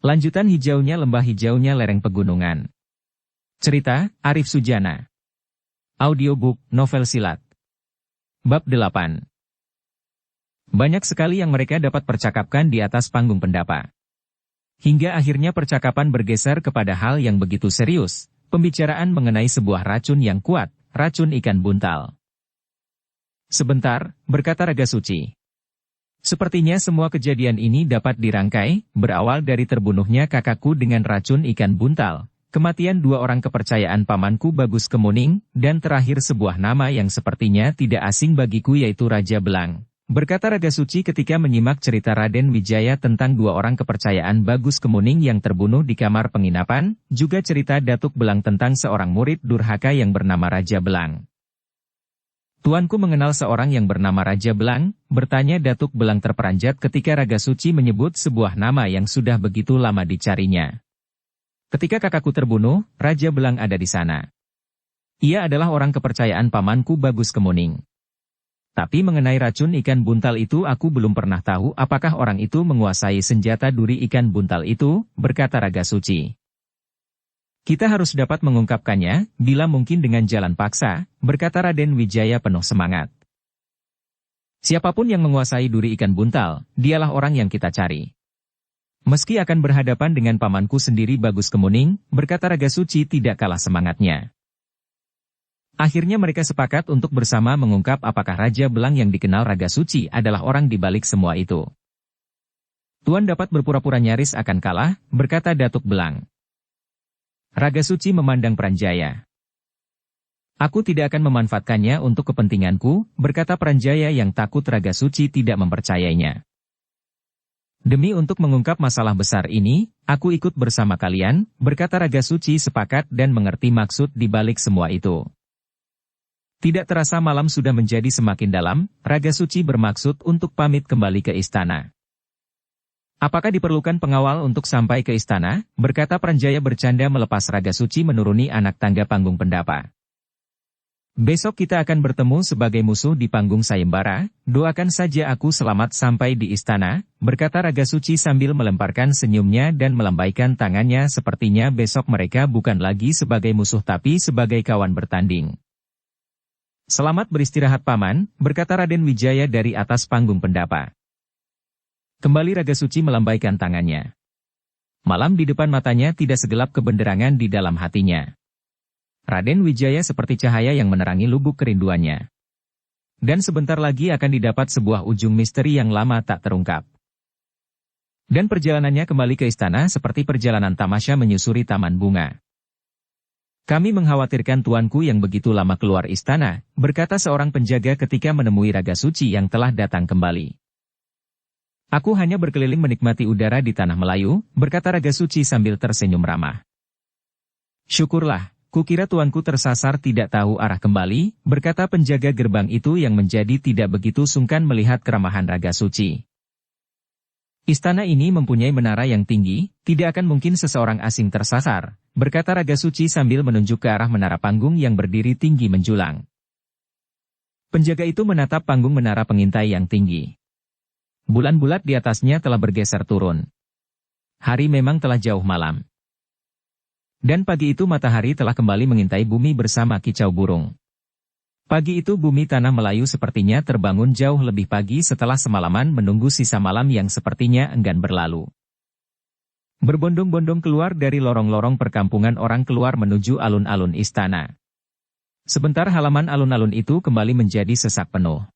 Lanjutan hijaunya lembah, hijaunya lereng pegunungan. Cerita, Arif Sujana. Audiobook, novel silat. Bab 8. Banyak sekali yang mereka dapat percakapkan di atas panggung pendapa. Hingga akhirnya percakapan bergeser kepada hal yang begitu serius, pembicaraan mengenai sebuah racun yang kuat, racun ikan buntal. Sebentar, berkata Raga Suci. Sepertinya semua kejadian ini dapat dirangkai, berawal dari terbunuhnya kakakku dengan racun ikan buntal, kematian dua orang kepercayaan pamanku Bagus Kemuning, dan terakhir sebuah nama yang sepertinya tidak asing bagiku yaitu Raja Belang. Berkata Raga Suci ketika menyimak cerita Raden Wijaya tentang dua orang kepercayaan Bagus Kemuning yang terbunuh di kamar penginapan, juga cerita Datuk Belang tentang seorang murid durhaka yang bernama Raja Belang. Tuanku mengenal seorang yang bernama Raja Belang, bertanya Datuk Belang terperanjat ketika Raga Suci menyebut sebuah nama yang sudah begitu lama dicarinya. Ketika kakakku terbunuh, Raja Belang ada di sana. Ia adalah orang kepercayaan pamanku Bagus Kemuning. Tapi mengenai racun ikan buntal itu aku belum pernah tahu apakah orang itu menguasai senjata duri ikan buntal itu, berkata Raga Suci. Kita harus dapat mengungkapkannya, bila mungkin dengan jalan paksa, berkata Raden Wijaya penuh semangat. Siapapun yang menguasai duri ikan buntal, dialah orang yang kita cari. Meski akan berhadapan dengan pamanku sendiri Bagus Kemuning, berkata Raga Suci tidak kalah semangatnya. Akhirnya mereka sepakat untuk bersama mengungkap apakah Raja Belang yang dikenal Raga Suci adalah orang di balik semua itu. Tuan dapat berpura-pura nyaris akan kalah, berkata Datuk Belang. Raga Suci memandang Pranjaya. Aku tidak akan memanfaatkannya untuk kepentinganku, berkata Pranjaya yang takut Raga Suci tidak mempercayainya. Demi untuk mengungkap masalah besar ini, aku ikut bersama kalian, berkata Raga Suci sepakat dan mengerti maksud di balik semua itu. Tidak terasa malam sudah menjadi semakin dalam, Raga Suci bermaksud untuk pamit kembali ke istana. Apakah diperlukan pengawal untuk sampai ke istana? Berkata Pranjaya bercanda melepas Raga Suci menuruni anak tangga panggung pendapa. Besok kita akan bertemu sebagai musuh di panggung sayembara, doakan saja aku selamat sampai di istana, berkata Raga Suci sambil melemparkan senyumnya dan melambaikan tangannya sepertinya besok mereka bukan lagi sebagai musuh tapi sebagai kawan bertanding. Selamat beristirahat paman, berkata Raden Wijaya dari atas panggung pendapa. Kembali Raga Suci melambaikan tangannya. Malam di depan matanya tidak segelap kebenderangan di dalam hatinya. Raden Wijaya seperti cahaya yang menerangi lubuk kerinduannya. Dan sebentar lagi akan didapat sebuah ujung misteri yang lama tak terungkap. Dan perjalanannya kembali ke istana seperti perjalanan tamasya menyusuri taman bunga. Kami mengkhawatirkan tuanku yang begitu lama keluar istana, berkata seorang penjaga ketika menemui Raga Suci yang telah datang kembali. Aku hanya berkeliling menikmati udara di tanah Melayu, berkata Raga Suci sambil tersenyum ramah. Syukurlah, kukira tuanku tersasar tidak tahu arah kembali, berkata penjaga gerbang itu yang menjadi tidak begitu sungkan melihat keramahan Raga Suci. Istana ini mempunyai menara yang tinggi, tidak akan mungkin seseorang asing tersasar, berkata Raga Suci sambil menunjuk ke arah menara panggung yang berdiri tinggi menjulang. Penjaga itu menatap panggung menara pengintai yang tinggi. Bulan bulat di atasnya telah bergeser turun. Hari memang telah jauh malam. Dan pagi itu matahari telah kembali mengintai bumi bersama kicau burung. Pagi itu bumi tanah Melayu sepertinya terbangun jauh lebih pagi setelah semalaman menunggu sisa malam yang sepertinya enggan berlalu. Berbondong-bondong keluar dari lorong-lorong perkampungan orang keluar menuju alun-alun istana. Sebentar halaman alun-alun itu kembali menjadi sesak penuh.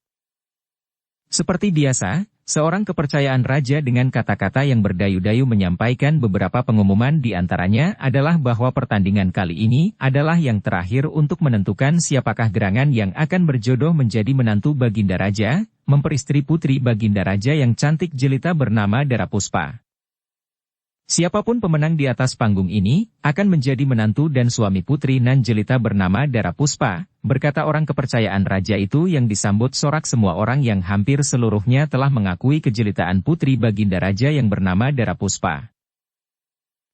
Seperti biasa, seorang kepercayaan raja dengan kata-kata yang berdayu-dayu menyampaikan beberapa pengumuman di antaranya adalah bahwa pertandingan kali ini adalah yang terakhir untuk menentukan siapakah gerangan yang akan berjodoh menjadi menantu Baginda Raja, memperistri putri Baginda Raja yang cantik jelita bernama Dara Puspa. Siapapun pemenang di atas panggung ini, akan menjadi menantu dan suami putri nan jelita bernama Dara Puspa, berkata orang kepercayaan raja itu yang disambut sorak semua orang yang hampir seluruhnya telah mengakui kejelitaan putri Baginda Raja yang bernama Dara Puspa.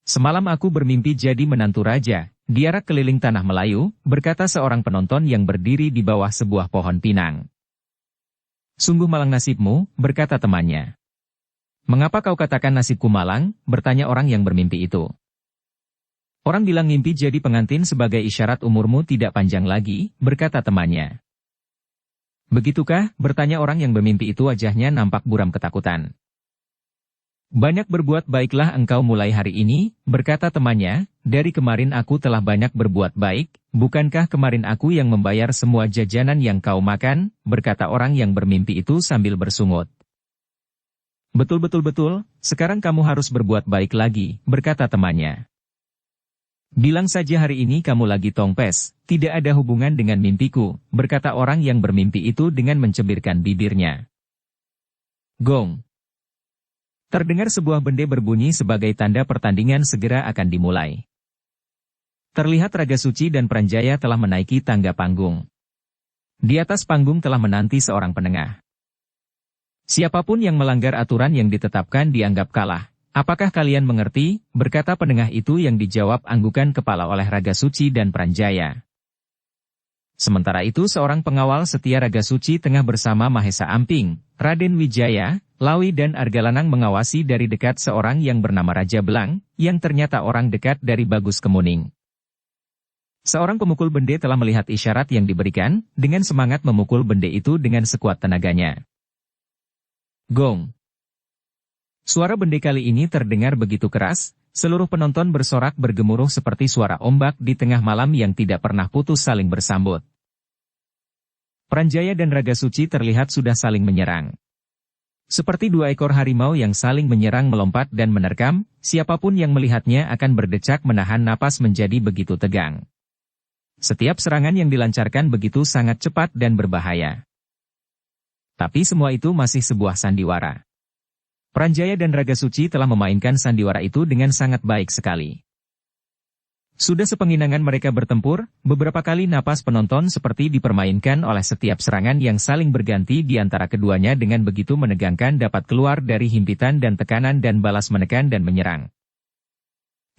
Semalam aku bermimpi jadi menantu raja, diarak keliling tanah Melayu, berkata seorang penonton yang berdiri di bawah sebuah pohon pinang. Sungguh malang nasibmu, berkata temannya. "Mengapa kau katakan nasibku malang?" bertanya orang yang bermimpi itu. "Orang bilang mimpi jadi pengantin sebagai isyarat umurmu tidak panjang lagi," berkata temannya. "Begitukah?" bertanya orang yang bermimpi itu, wajahnya nampak buram ketakutan. "Banyak berbuat baiklah engkau mulai hari ini," berkata temannya, "dari kemarin aku telah banyak berbuat baik, bukankah kemarin aku yang membayar semua jajanan yang kau makan?" berkata orang yang bermimpi itu sambil bersungut. Betul, sekarang kamu harus berbuat baik lagi," berkata temannya. "Bilang saja hari ini kamu lagi tongpes, tidak ada hubungan dengan mimpiku," berkata orang yang bermimpi itu dengan mencibirkan bibirnya. Gong. Terdengar sebuah bende berbunyi sebagai tanda pertandingan segera akan dimulai. Terlihat Raga Suci dan Pranjaya telah menaiki tangga panggung. Di atas panggung telah menanti seorang penengah. "Siapapun yang melanggar aturan yang ditetapkan dianggap kalah. Apakah kalian mengerti?" berkata penengah itu yang dijawab anggukan kepala oleh Raga Suci dan Pranjaya. Sementara itu seorang pengawal setia Raga Suci tengah bersama Mahesa Amping, Raden Wijaya, Lawi dan Argalanang mengawasi dari dekat seorang yang bernama Raja Belang, yang ternyata orang dekat dari Bagus Kemuning. Seorang pemukul bende telah melihat isyarat yang diberikan, dengan semangat memukul bende itu dengan sekuat tenaganya. Gong. Suara bende kali ini terdengar begitu keras, seluruh penonton bersorak bergemuruh seperti suara ombak di tengah malam yang tidak pernah putus saling bersambut. Pranjaya dan Raga Suci terlihat sudah saling menyerang. Seperti dua ekor harimau yang saling menyerang melompat dan menerkam, siapapun yang melihatnya akan berdecak menahan napas menjadi begitu tegang. Setiap serangan yang dilancarkan begitu sangat cepat dan berbahaya. Tapi semua itu masih sebuah sandiwara. Pranjaya dan Raga Suci telah memainkan sandiwara itu dengan sangat baik sekali. Sudah sepenginangan mereka bertempur, beberapa kali napas penonton seperti dipermainkan oleh setiap serangan yang saling berganti di antara keduanya dengan begitu menegangkan dapat keluar dari himpitan dan tekanan dan balas menekan dan menyerang.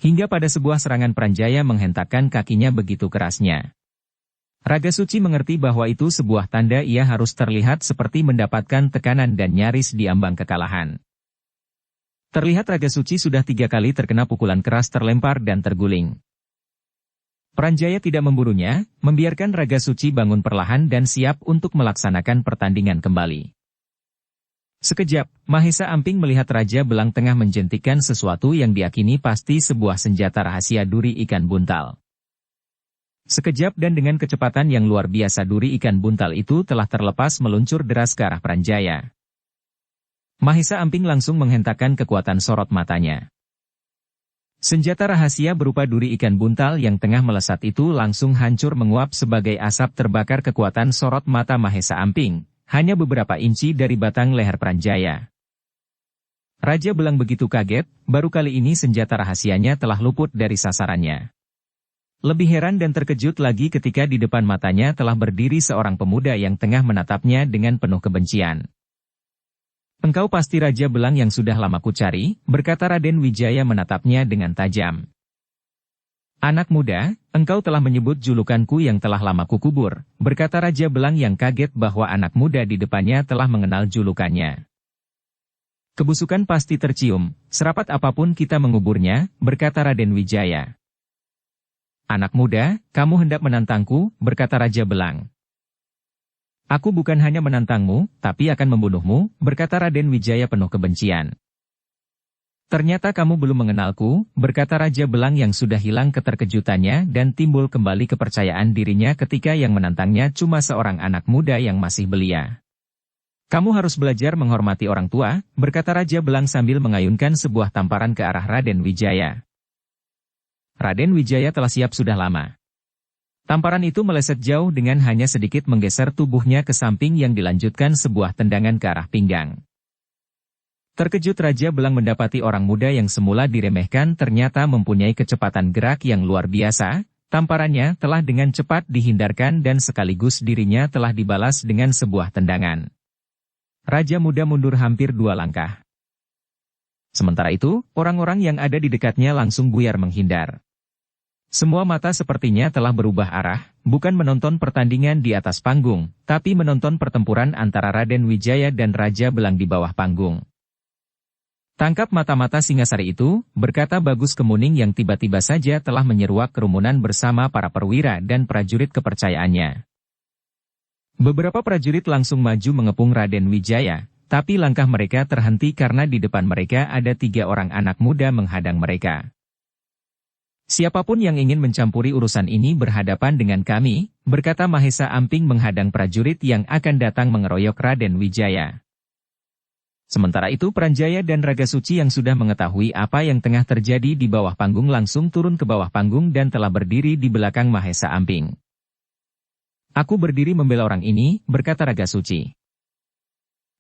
Hingga pada sebuah serangan Pranjaya menghentakkan kakinya begitu kerasnya. Raga Suci mengerti bahwa itu sebuah tanda ia harus terlihat seperti mendapatkan tekanan dan nyaris diambang kekalahan. Terlihat Raga Suci sudah 3 kali terkena pukulan keras terlempar dan terguling. Pranjaya tidak memburunya, membiarkan Raga Suci bangun perlahan dan siap untuk melaksanakan pertandingan kembali. Sekejap, Mahesa Amping melihat Raja Belang tengah menjentikkan sesuatu yang diakini pasti sebuah senjata rahasia duri ikan buntal. Sekejap dan dengan kecepatan yang luar biasa duri ikan buntal itu telah terlepas meluncur deras ke arah Pranjaya. Mahesa Amping langsung menghentakkan kekuatan sorot matanya. Senjata rahasia berupa duri ikan buntal yang tengah melesat itu langsung hancur menguap sebagai asap terbakar kekuatan sorot mata Mahesa Amping, hanya beberapa inci dari batang leher Pranjaya. Raja Belang begitu kaget, baru kali ini senjata rahasianya telah luput dari sasarannya. Lebih heran dan terkejut lagi ketika di depan matanya telah berdiri seorang pemuda yang tengah menatapnya dengan penuh kebencian. "Engkau pasti Raja Belang yang sudah lama kucari," berkata Raden Wijaya menatapnya dengan tajam. "Anak muda, engkau telah menyebut julukanku yang telah lama kukubur," berkata Raja Belang yang kaget bahwa anak muda di depannya telah mengenal julukannya. "Kebusukan pasti tercium, serapat apapun kita menguburnya," berkata Raden Wijaya. "Anak muda, kamu hendak menantangku," berkata Raja Belang. "Aku bukan hanya menantangmu, tapi akan membunuhmu," berkata Raden Wijaya penuh kebencian. "Ternyata kamu belum mengenalku," berkata Raja Belang yang sudah hilang keterkejutannya dan timbul kembali kepercayaan dirinya ketika yang menantangnya cuma seorang anak muda yang masih belia. "Kamu harus belajar menghormati orang tua," berkata Raja Belang sambil mengayunkan sebuah tamparan ke arah Raden Wijaya. Raden Wijaya telah siap sudah lama. Tamparan itu meleset jauh dengan hanya sedikit menggeser tubuhnya ke samping yang dilanjutkan sebuah tendangan ke arah pinggang. Terkejut Raja Belang mendapati orang muda yang semula diremehkan ternyata mempunyai kecepatan gerak yang luar biasa, tamparannya telah dengan cepat dihindarkan dan sekaligus dirinya telah dibalas dengan sebuah tendangan. Raja muda mundur hampir 2 langkah. Sementara itu, orang-orang yang ada di dekatnya langsung buyar menghindar. Semua mata sepertinya telah berubah arah, bukan menonton pertandingan di atas panggung, tapi menonton pertempuran antara Raden Wijaya dan Raja Belang di bawah panggung. Tangkap mata-mata Singasari itu, berkata Bagus Kemuning yang tiba-tiba saja telah menyeruak kerumunan bersama para perwira dan prajurit kepercayaannya. Beberapa prajurit langsung maju mengepung Raden Wijaya, tapi langkah mereka terhenti karena di depan mereka ada 3 orang anak muda menghadang mereka. Siapapun yang ingin mencampuri urusan ini berhadapan dengan kami, berkata Mahesa Amping menghadang prajurit yang akan datang mengeroyok Raden Wijaya. Sementara itu Pranjaya dan Raga Suci yang sudah mengetahui apa yang tengah terjadi di bawah panggung langsung turun ke bawah panggung dan telah berdiri di belakang Mahesa Amping. Aku berdiri membela orang ini, berkata Raga Suci.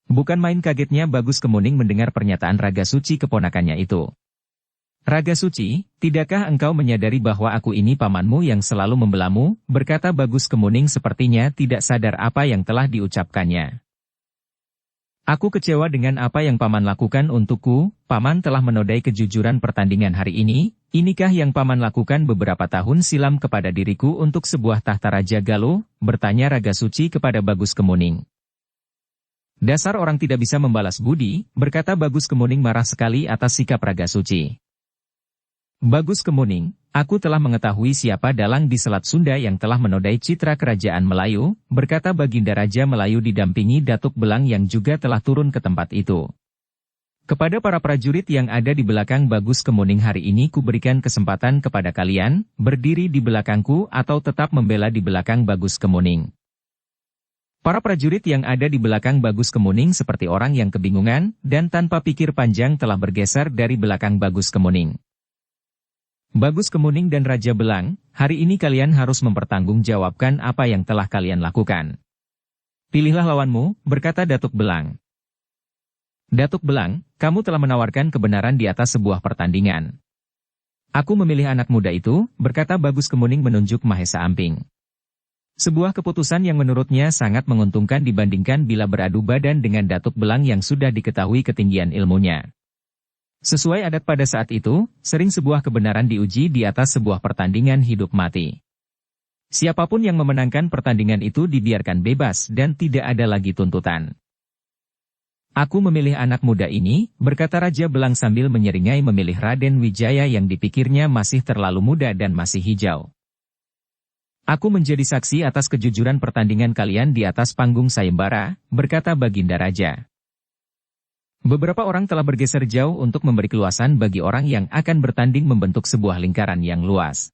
Bukan main kagetnya Bagus Kemuning mendengar pernyataan Raga Suci keponakannya itu. Raga Suci, tidakkah engkau menyadari bahwa aku ini pamanmu yang selalu membelamu, berkata Bagus Kemuning sepertinya tidak sadar apa yang telah diucapkannya. Aku kecewa dengan apa yang paman lakukan untukku, paman telah menodai kejujuran pertandingan hari ini, inikah yang paman lakukan beberapa tahun silam kepada diriku untuk sebuah tahta Raja Galuh, bertanya Raga Suci kepada Bagus Kemuning. Dasar orang tidak bisa membalas budi, berkata Bagus Kemuning marah sekali atas sikap Raga Suci. Bagus Kemuning, aku telah mengetahui siapa dalang di Selat Sunda yang telah menodai citra kerajaan Melayu, berkata Baginda Raja Melayu didampingi Datuk Belang yang juga telah turun ke tempat itu. Kepada para prajurit yang ada di belakang Bagus Kemuning hari ini kuberikan kesempatan kepada kalian, berdiri di belakangku atau tetap membela di belakang Bagus Kemuning. Para prajurit yang ada di belakang Bagus Kemuning seperti orang yang kebingungan, dan tanpa pikir panjang telah bergeser dari belakang Bagus Kemuning. Bagus Kemuning dan Raja Belang, hari ini kalian harus mempertanggungjawabkan apa yang telah kalian lakukan. Pilihlah lawanmu, berkata Datuk Belang. Datuk Belang, kamu telah menawarkan kebenaran di atas sebuah pertandingan. Aku memilih anak muda itu, berkata Bagus Kemuning menunjuk Mahesa Amping. Sebuah keputusan yang menurutnya sangat menguntungkan dibandingkan bila beradu badan dengan Datuk Belang yang sudah diketahui ketinggian ilmunya. Sesuai adat pada saat itu, sering sebuah kebenaran diuji di atas sebuah pertandingan hidup mati. Siapapun yang memenangkan pertandingan itu dibiarkan bebas dan tidak ada lagi tuntutan. Aku memilih anak muda ini, berkata Raja Belang sambil menyeringai memilih Raden Wijaya yang dipikirnya masih terlalu muda dan masih hijau. Aku menjadi saksi atas kejujuran pertandingan kalian di atas panggung sayembara, berkata Baginda Raja. Beberapa orang telah bergeser jauh untuk memberi keluasan bagi orang yang akan bertanding membentuk sebuah lingkaran yang luas.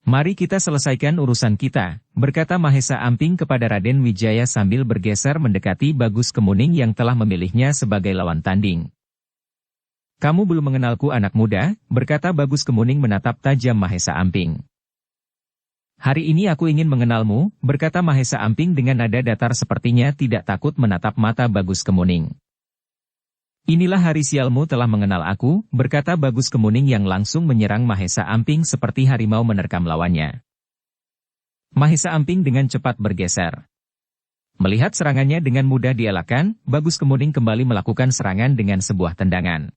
Mari kita selesaikan urusan kita, berkata Mahesa Amping kepada Raden Wijaya sambil bergeser mendekati Bagus Kemuning yang telah memilihnya sebagai lawan tanding. Kamu belum mengenalku anak muda, berkata Bagus Kemuning menatap tajam Mahesa Amping. Hari ini aku ingin mengenalmu, berkata Mahesa Amping dengan nada datar sepertinya tidak takut menatap mata Bagus Kemuning. Inilah hari sialmu telah mengenal aku, berkata Bagus Kemuning yang langsung menyerang Mahesa Amping seperti harimau menerkam lawannya. Mahesa Amping dengan cepat bergeser. Melihat serangannya dengan mudah dielakkan, Bagus Kemuning kembali melakukan serangan dengan sebuah tendangan.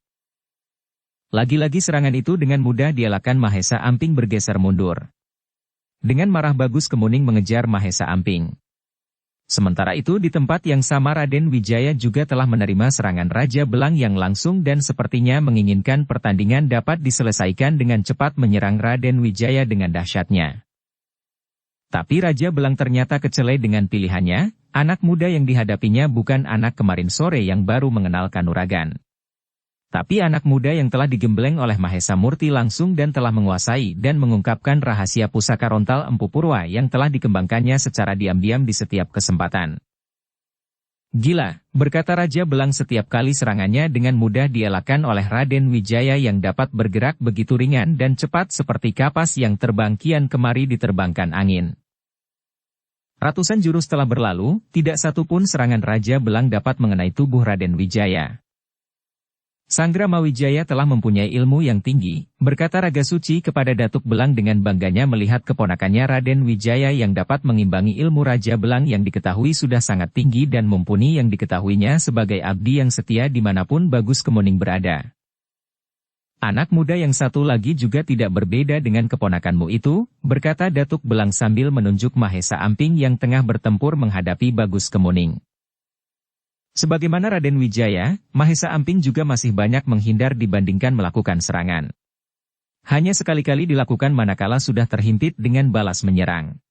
Lagi-lagi serangan itu dengan mudah dielakkan Mahesa Amping bergeser mundur. Dengan marah Bagus Kemuning mengejar Mahesa Amping. Sementara itu di tempat yang sama Raden Wijaya juga telah menerima serangan Raja Belang yang langsung dan sepertinya menginginkan pertandingan dapat diselesaikan dengan cepat menyerang Raden Wijaya dengan dahsyatnya. Tapi Raja Belang ternyata kecele dengan pilihannya, anak muda yang dihadapinya bukan anak kemarin sore yang baru mengenal kanuragan. Tapi anak muda yang telah digembleng oleh Mahesa Murti langsung dan telah menguasai dan mengungkapkan rahasia pusaka rontal Empu Purwa yang telah dikembangkannya secara diam-diam di setiap kesempatan. Gila, berkata Raja Belang setiap kali serangannya dengan mudah dielakkan oleh Raden Wijaya yang dapat bergerak begitu ringan dan cepat seperti kapas yang terbang kian kemari diterbangkan angin. Ratusan jurus telah berlalu, tidak satu pun serangan Raja Belang dapat mengenai tubuh Raden Wijaya. Sanggrama Wijaya telah mempunyai ilmu yang tinggi, berkata Raga Suci kepada Datuk Belang dengan bangganya melihat keponakannya Raden Wijaya yang dapat mengimbangi ilmu Raja Belang yang diketahui sudah sangat tinggi dan mumpuni yang diketahuinya sebagai abdi yang setia dimanapun Bagus Kemuning berada. Anak muda yang satu lagi juga tidak berbeda dengan keponakanmu itu, berkata Datuk Belang sambil menunjuk Mahesa Amping yang tengah bertempur menghadapi Bagus Kemuning. Sebagaimana Raden Wijaya, Mahesa Amping juga masih banyak menghindar dibandingkan melakukan serangan. Hanya sekali-kali dilakukan manakala sudah terhimpit dengan balas menyerang.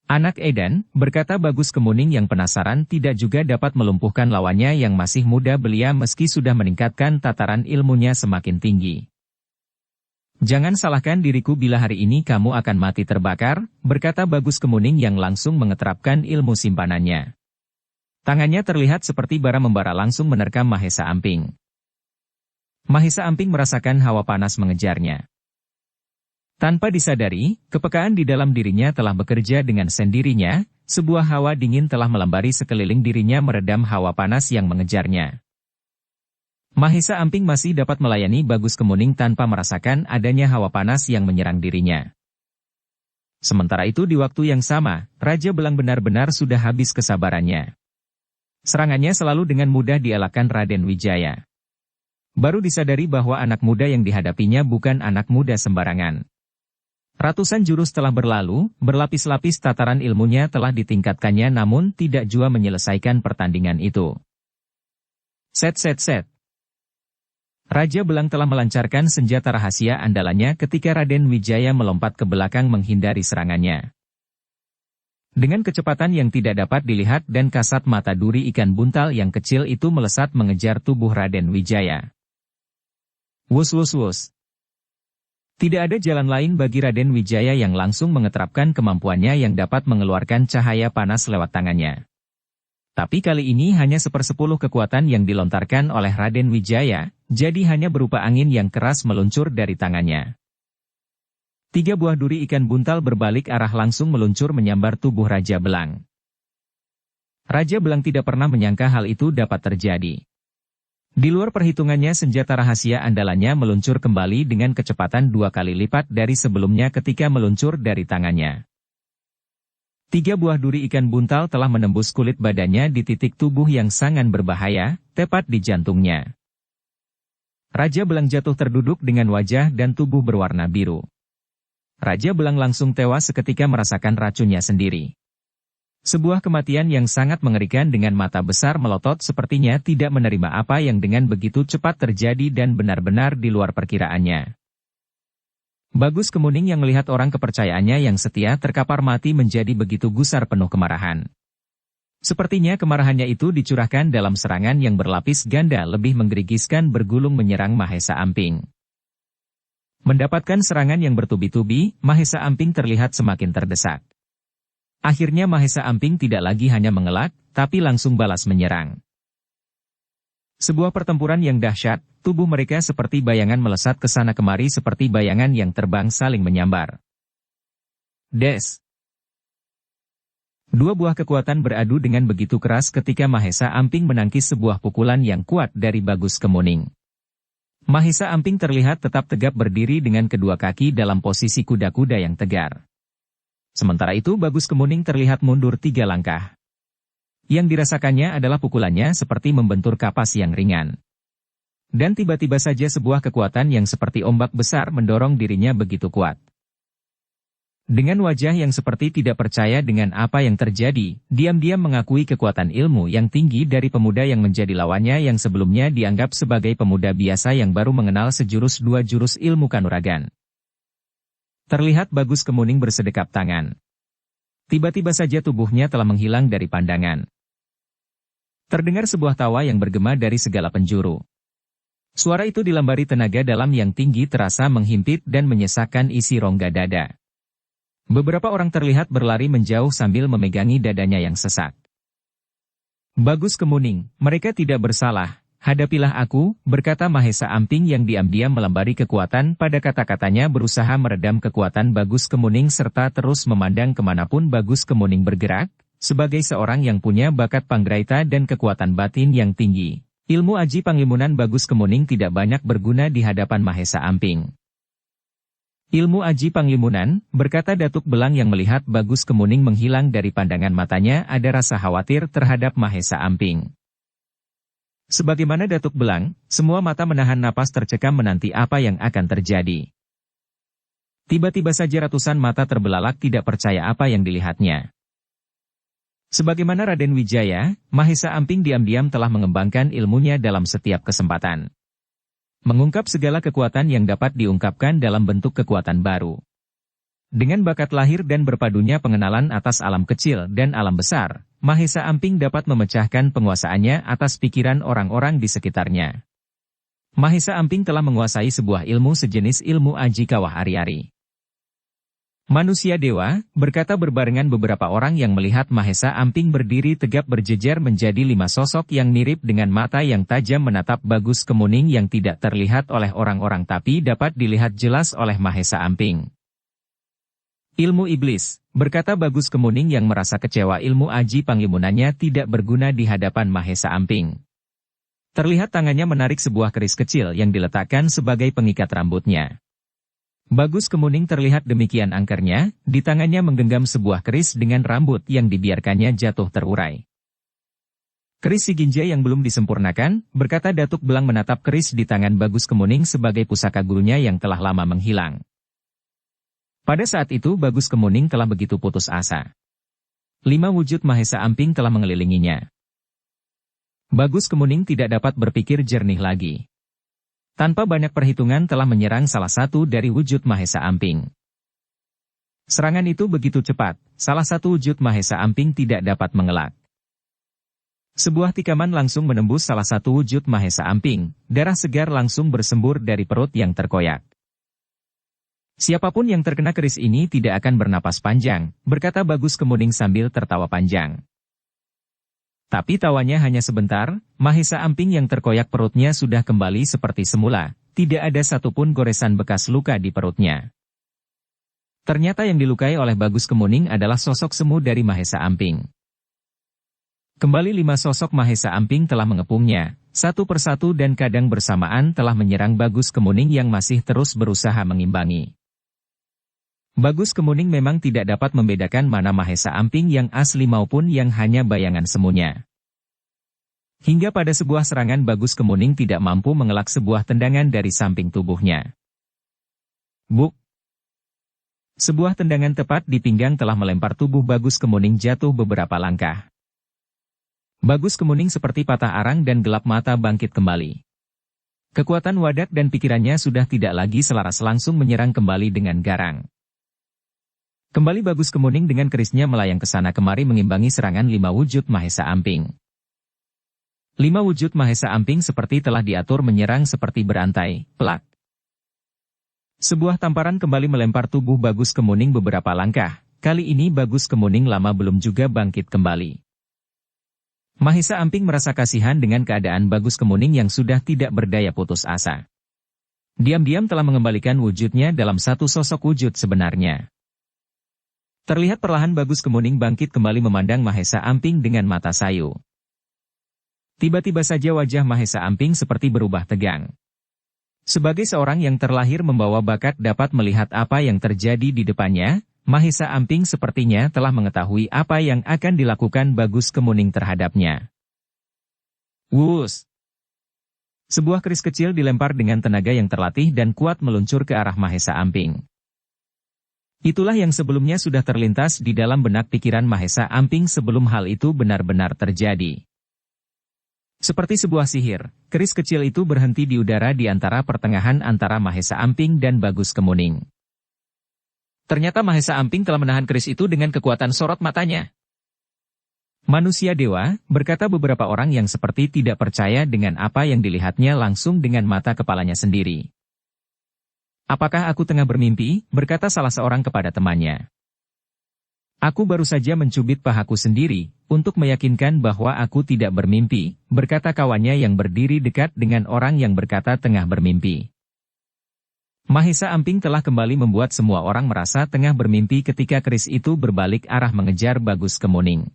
Anak Edan, berkata Bagus Kemuning yang penasaran tidak juga dapat melumpuhkan lawannya yang masih muda belia meski sudah meningkatkan tataran ilmunya semakin tinggi. Jangan salahkan diriku bila hari ini kamu akan mati terbakar, berkata Bagus Kemuning yang langsung mengeterapkan ilmu simpanannya. Tangannya terlihat seperti bara membara langsung menerkam Mahesa Amping. Mahesa Amping merasakan hawa panas mengejarnya. Tanpa disadari, kepekaan di dalam dirinya telah bekerja dengan sendirinya, sebuah hawa dingin telah melambari sekeliling dirinya meredam hawa panas yang mengejarnya. Mahesa Amping masih dapat melayani Bagus Kemuning tanpa merasakan adanya hawa panas yang menyerang dirinya. Sementara itu di waktu yang sama, Raja Belang benar-benar sudah habis kesabarannya. Serangannya selalu dengan mudah dielakkan Raden Wijaya. Baru disadari bahwa anak muda yang dihadapinya bukan anak muda sembarangan. Ratusan jurus telah berlalu, berlapis-lapis tataran ilmunya telah ditingkatkannya namun tidak jua menyelesaikan pertandingan itu. Set. Raja Belang telah melancarkan senjata rahasia andalannya ketika Raden Wijaya melompat ke belakang menghindari serangannya. Dengan kecepatan yang tidak dapat dilihat dan kasat mata duri ikan buntal yang kecil itu melesat mengejar tubuh Raden Wijaya. Wus. Tidak ada jalan lain bagi Raden Wijaya yang langsung mengeterapkan kemampuannya yang dapat mengeluarkan cahaya panas lewat tangannya. Tapi kali ini hanya 1/10 kekuatan yang dilontarkan oleh Raden Wijaya, jadi hanya berupa angin yang keras meluncur dari tangannya. 3 buah duri ikan buntal berbalik arah langsung meluncur menyambar tubuh Raja Belang. Raja Belang tidak pernah menyangka hal itu dapat terjadi. Di luar perhitungannya senjata rahasia andalannya meluncur kembali dengan kecepatan 2 kali lipat dari sebelumnya ketika meluncur dari tangannya. 3 buah duri ikan buntal telah menembus kulit badannya di titik tubuh yang sangat berbahaya, tepat di jantungnya. Raja Belang jatuh terduduk dengan wajah dan tubuh berwarna biru. Raja Belang langsung tewas seketika merasakan racunnya sendiri. Sebuah kematian yang sangat mengerikan dengan mata besar melotot sepertinya tidak menerima apa yang dengan begitu cepat terjadi dan benar-benar di luar perkiraannya. Bagus Kemuning yang melihat orang kepercayaannya yang setia terkapar mati menjadi begitu gusar penuh kemarahan. Sepertinya kemarahannya itu dicurahkan dalam serangan yang berlapis ganda lebih menggerigiskan bergulung menyerang Mahesa Amping. Mendapatkan serangan yang bertubi-tubi, Mahesa Amping terlihat semakin terdesak. Akhirnya Mahesa Amping tidak lagi hanya mengelak, tapi langsung balas menyerang. Sebuah pertempuran yang dahsyat, tubuh mereka seperti bayangan melesat ke sana kemari seperti bayangan yang terbang saling menyambar. Des! 2 buah kekuatan beradu dengan begitu keras ketika Mahesa Amping menangkis sebuah pukulan yang kuat dari Bagus Kemuning. Mahesa Amping terlihat tetap tegap berdiri dengan kedua kaki dalam posisi kuda-kuda yang tegar. Sementara itu Bagus Kemuning terlihat mundur 3 langkah. Yang dirasakannya adalah pukulannya seperti membentur kapas yang ringan. Dan tiba-tiba saja sebuah kekuatan yang seperti ombak besar mendorong dirinya begitu kuat. Dengan wajah yang seperti tidak percaya dengan apa yang terjadi, diam-diam mengakui kekuatan ilmu yang tinggi dari pemuda yang menjadi lawannya yang sebelumnya dianggap sebagai pemuda biasa yang baru mengenal sejurus 2 jurus ilmu kanuragan. Terlihat Bagus Kemuning bersedekap tangan. Tiba-tiba saja tubuhnya telah menghilang dari pandangan. Terdengar sebuah tawa yang bergema dari segala penjuru. Suara itu dilambari tenaga dalam yang tinggi terasa menghimpit dan menyesakkan isi rongga dada. Beberapa orang terlihat berlari menjauh sambil memegangi dadanya yang sesak. Bagus Kemuning, mereka tidak bersalah, hadapilah aku, berkata Mahesa Amping yang diam-diam melambari kekuatan pada kata-katanya berusaha meredam kekuatan Bagus Kemuning serta terus memandang kemanapun Bagus Kemuning bergerak, sebagai seorang yang punya bakat panggraita dan kekuatan batin yang tinggi. Ilmu aji panglimunan Bagus Kemuning tidak banyak berguna di hadapan Mahesa Amping. Ilmu aji panglimunan, berkata Datuk Belang yang melihat Bagus Kemuning menghilang dari pandangan matanya ada rasa khawatir terhadap Mahesa Amping. Sebagaimana Datuk Belang, semua mata menahan napas tercekam menanti apa yang akan terjadi. Tiba-tiba saja ratusan mata terbelalak tidak percaya apa yang dilihatnya. Sebagaimana Raden Wijaya, Mahesa Amping diam-diam telah mengembangkan ilmunya dalam setiap kesempatan. Mengungkap segala kekuatan yang dapat diungkapkan dalam bentuk kekuatan baru. Dengan bakat lahir dan berpadunya pengenalan atas alam kecil dan alam besar, Mahesa Amping dapat memecahkan penguasaannya atas pikiran orang-orang di sekitarnya. Mahesa Amping telah menguasai sebuah ilmu sejenis ilmu Aji Kawah Ari-Ari. Manusia dewa, berkata berbarengan beberapa orang yang melihat Mahesa Amping berdiri tegap berjejer menjadi 5 sosok yang mirip dengan mata yang tajam menatap Bagus Kemuning yang tidak terlihat oleh orang-orang tapi dapat dilihat jelas oleh Mahesa Amping. Ilmu iblis, berkata Bagus Kemuning yang merasa kecewa ilmu Aji Panglimunannya tidak berguna di hadapan Mahesa Amping. Terlihat tangannya menarik sebuah keris kecil yang diletakkan sebagai pengikat rambutnya. Bagus Kemuning terlihat demikian angkernya, di tangannya menggenggam sebuah keris dengan rambut yang dibiarkannya jatuh terurai. Keris si Ginjai yang belum disempurnakan, berkata Datuk Belang menatap keris di tangan Bagus Kemuning sebagai pusaka gurunya yang telah lama menghilang. Pada saat itu Bagus Kemuning telah begitu putus asa. 5 wujud Mahesa Amping telah mengelilinginya. Bagus Kemuning tidak dapat berpikir jernih lagi. Tanpa banyak perhitungan telah menyerang salah satu dari wujud Mahesa Amping. Serangan itu begitu cepat, salah satu wujud Mahesa Amping tidak dapat mengelak. Sebuah tikaman langsung menembus salah satu wujud Mahesa Amping, darah segar langsung bersembur dari perut yang terkoyak. Siapapun yang terkena keris ini tidak akan bernapas panjang, berkata Bagus Kemuning sambil tertawa panjang. Tapi tawanya hanya sebentar, Mahesa Amping yang terkoyak perutnya sudah kembali seperti semula, tidak ada satupun goresan bekas luka di perutnya. Ternyata yang dilukai oleh Bagus Kemuning adalah sosok semu dari Mahesa Amping. Kembali 5 sosok Mahesa Amping telah mengepungnya, satu persatu dan kadang bersamaan telah menyerang Bagus Kemuning yang masih terus berusaha mengimbangi. Bagus Kemuning memang tidak dapat membedakan mana Mahesa Amping yang asli maupun yang hanya bayangan semuanya. Hingga pada sebuah serangan Bagus Kemuning tidak mampu mengelak sebuah tendangan dari samping tubuhnya. Buk! Sebuah tendangan tepat di pinggang telah melempar tubuh Bagus Kemuning jatuh beberapa langkah. Bagus Kemuning seperti patah arang dan gelap mata bangkit kembali. Kekuatan wadak dan pikirannya sudah tidak lagi selaras langsung menyerang kembali dengan garang. Kembali Bagus Kemuning dengan kerisnya melayang ke sana kemari mengimbangi serangan 5 wujud Mahesa Amping. 5 wujud Mahesa Amping seperti telah diatur menyerang seperti berantai, plak. Sebuah tamparan kembali melempar tubuh Bagus Kemuning beberapa langkah, kali ini Bagus Kemuning lama belum juga bangkit kembali. Mahesa Amping merasa kasihan dengan keadaan Bagus Kemuning yang sudah tidak berdaya putus asa. Diam-diam telah mengembalikan wujudnya dalam satu sosok wujud sebenarnya. Terlihat perlahan Bagus Kemuning bangkit kembali memandang Mahesa Amping dengan mata sayu. Tiba-tiba saja wajah Mahesa Amping seperti berubah tegang. Sebagai seorang yang terlahir membawa bakat dapat melihat apa yang terjadi di depannya, Mahesa Amping sepertinya telah mengetahui apa yang akan dilakukan Bagus Kemuning terhadapnya. Wus! Sebuah keris kecil dilempar dengan tenaga yang terlatih dan kuat meluncur ke arah Mahesa Amping. Itulah yang sebelumnya sudah terlintas di dalam benak pikiran Mahesa Amping sebelum hal itu benar-benar terjadi. Seperti sebuah sihir, keris kecil itu berhenti di udara di antara pertengahan antara Mahesa Amping dan Bagus Kemuning. Ternyata Mahesa Amping telah menahan keris itu dengan kekuatan sorot matanya. Manusia dewa, berkata beberapa orang yang seperti tidak percaya dengan apa yang dilihatnya langsung dengan mata kepalanya sendiri. Apakah aku tengah bermimpi, berkata salah seorang kepada temannya. Aku baru saja mencubit pahaku sendiri, untuk meyakinkan bahwa aku tidak bermimpi, berkata kawannya yang berdiri dekat dengan orang yang berkata tengah bermimpi. Mahesa Amping telah kembali membuat semua orang merasa tengah bermimpi ketika keris itu berbalik arah mengejar Bagus Kemuning.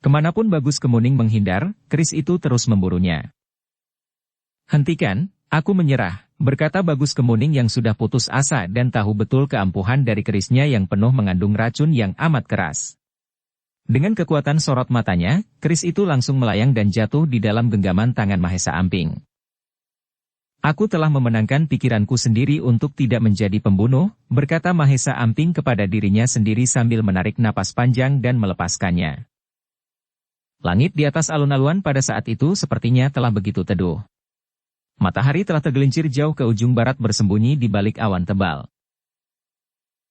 Kemanapun Bagus Kemuning menghindar, keris itu terus memburunya. Hentikan, aku menyerah. Berkata Bagus Kemuning yang sudah putus asa dan tahu betul keampuhan dari kerisnya yang penuh mengandung racun yang amat keras. Dengan kekuatan sorot matanya, keris itu langsung melayang dan jatuh di dalam genggaman tangan Mahesa Amping. Aku telah memenangkan pikiranku sendiri untuk tidak menjadi pembunuh, berkata Mahesa Amping kepada dirinya sendiri sambil menarik napas panjang dan melepaskannya. Langit di atas alun-alun pada saat itu sepertinya telah begitu teduh. Matahari telah tergelincir jauh ke ujung barat bersembunyi di balik awan tebal.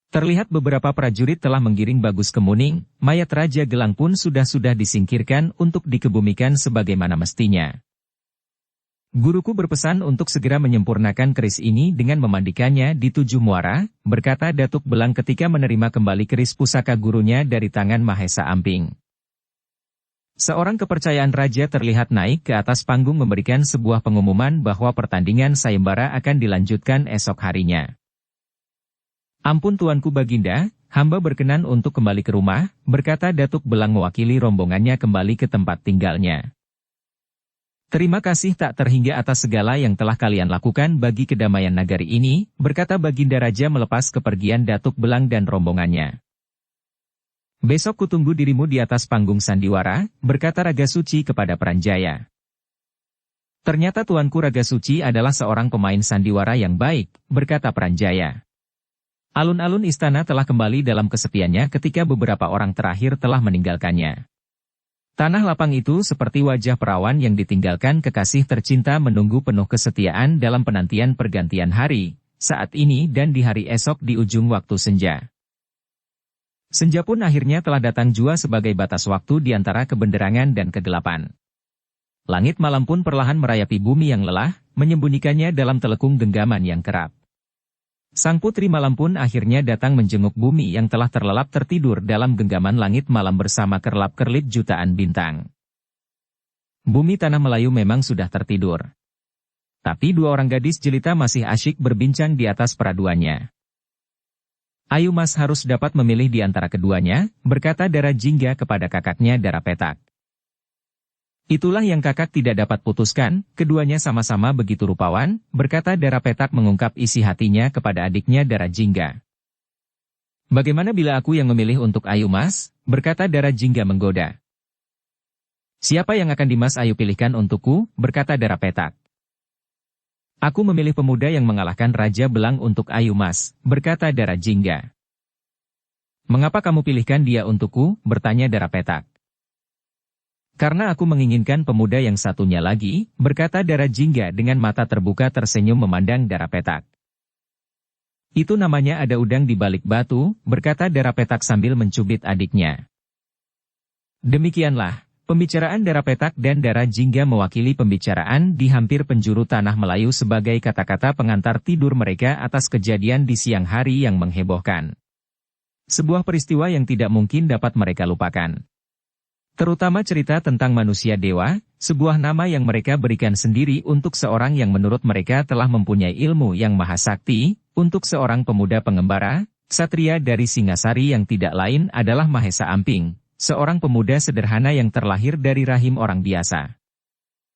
Terlihat beberapa prajurit telah menggiring Bagus Kemuning, mayat Raja Gelang pun sudah disingkirkan untuk dikebumikan sebagaimana mestinya. Guruku berpesan untuk segera menyempurnakan keris ini dengan memandikannya di 7 muara, berkata Datuk Belang ketika menerima kembali keris pusaka gurunya dari tangan Mahesa Amping. Seorang kepercayaan raja terlihat naik ke atas panggung memberikan sebuah pengumuman bahwa pertandingan sayembara akan dilanjutkan esok harinya. Ampun Tuanku Baginda, hamba berkenan untuk kembali ke rumah, berkata Datuk Belang mewakili rombongannya kembali ke tempat tinggalnya. Terima kasih tak terhingga atas segala yang telah kalian lakukan bagi kedamaian nagari ini, berkata Baginda Raja melepas kepergian Datuk Belang dan rombongannya. Besok kutunggu dirimu di atas panggung sandiwara, berkata Raga Suci kepada Pranjaya. Ternyata Tuanku Raga Suci adalah seorang pemain sandiwara yang baik, berkata Pranjaya. Alun-alun istana telah kembali dalam kesepiannya ketika beberapa orang terakhir telah meninggalkannya. Tanah lapang itu seperti wajah perawan yang ditinggalkan kekasih tercinta menunggu penuh kesetiaan dalam penantian pergantian hari, saat ini dan di hari esok di ujung waktu senja. Senja pun akhirnya telah datang jua sebagai batas waktu di antara kebenderangan dan kegelapan. Langit malam pun perlahan merayapi bumi yang lelah, menyembunyikannya dalam telekung genggaman yang kerap. Sang putri malam pun akhirnya datang menjenguk bumi yang telah terlelap tertidur dalam genggaman langit malam bersama kerlap-kerlip jutaan bintang. Bumi tanah Melayu memang sudah tertidur. Tapi 2 orang gadis jelita masih asyik berbincang di atas peraduannya. Ayu Mas harus dapat memilih di antara keduanya, berkata Dara Jingga kepada kakaknya Dara Petak. Itulah yang kakak tidak dapat putuskan, keduanya sama-sama begitu rupawan, berkata Dara Petak mengungkap isi hatinya kepada adiknya Dara Jingga. Bagaimana bila aku yang memilih untuk Ayu Mas, berkata Dara Jingga menggoda. Siapa yang akan Dimas Ayu pilihkan untukku, berkata Dara Petak. Aku memilih pemuda yang mengalahkan Raja Belang untuk Ayu Mas, berkata Dara Jingga. Mengapa kamu pilihkan dia untukku, bertanya Dara Petak. Karena aku menginginkan pemuda yang satunya lagi, berkata Dara Jingga dengan mata terbuka tersenyum memandang Dara Petak. Itu namanya ada udang di balik batu, berkata Dara Petak sambil mencubit adiknya. Demikianlah, pembicaraan Dara Petak dan Dara Jingga mewakili pembicaraan di hampir penjuru tanah Melayu sebagai kata-kata pengantar tidur mereka atas kejadian di siang hari yang menghebohkan. Sebuah peristiwa yang tidak mungkin dapat mereka lupakan. Terutama cerita tentang manusia dewa, sebuah nama yang mereka berikan sendiri untuk seorang yang menurut mereka telah mempunyai ilmu yang maha sakti, untuk seorang pemuda pengembara, ksatria dari Singasari yang tidak lain adalah Mahesa Amping, seorang pemuda sederhana yang terlahir dari rahim orang biasa.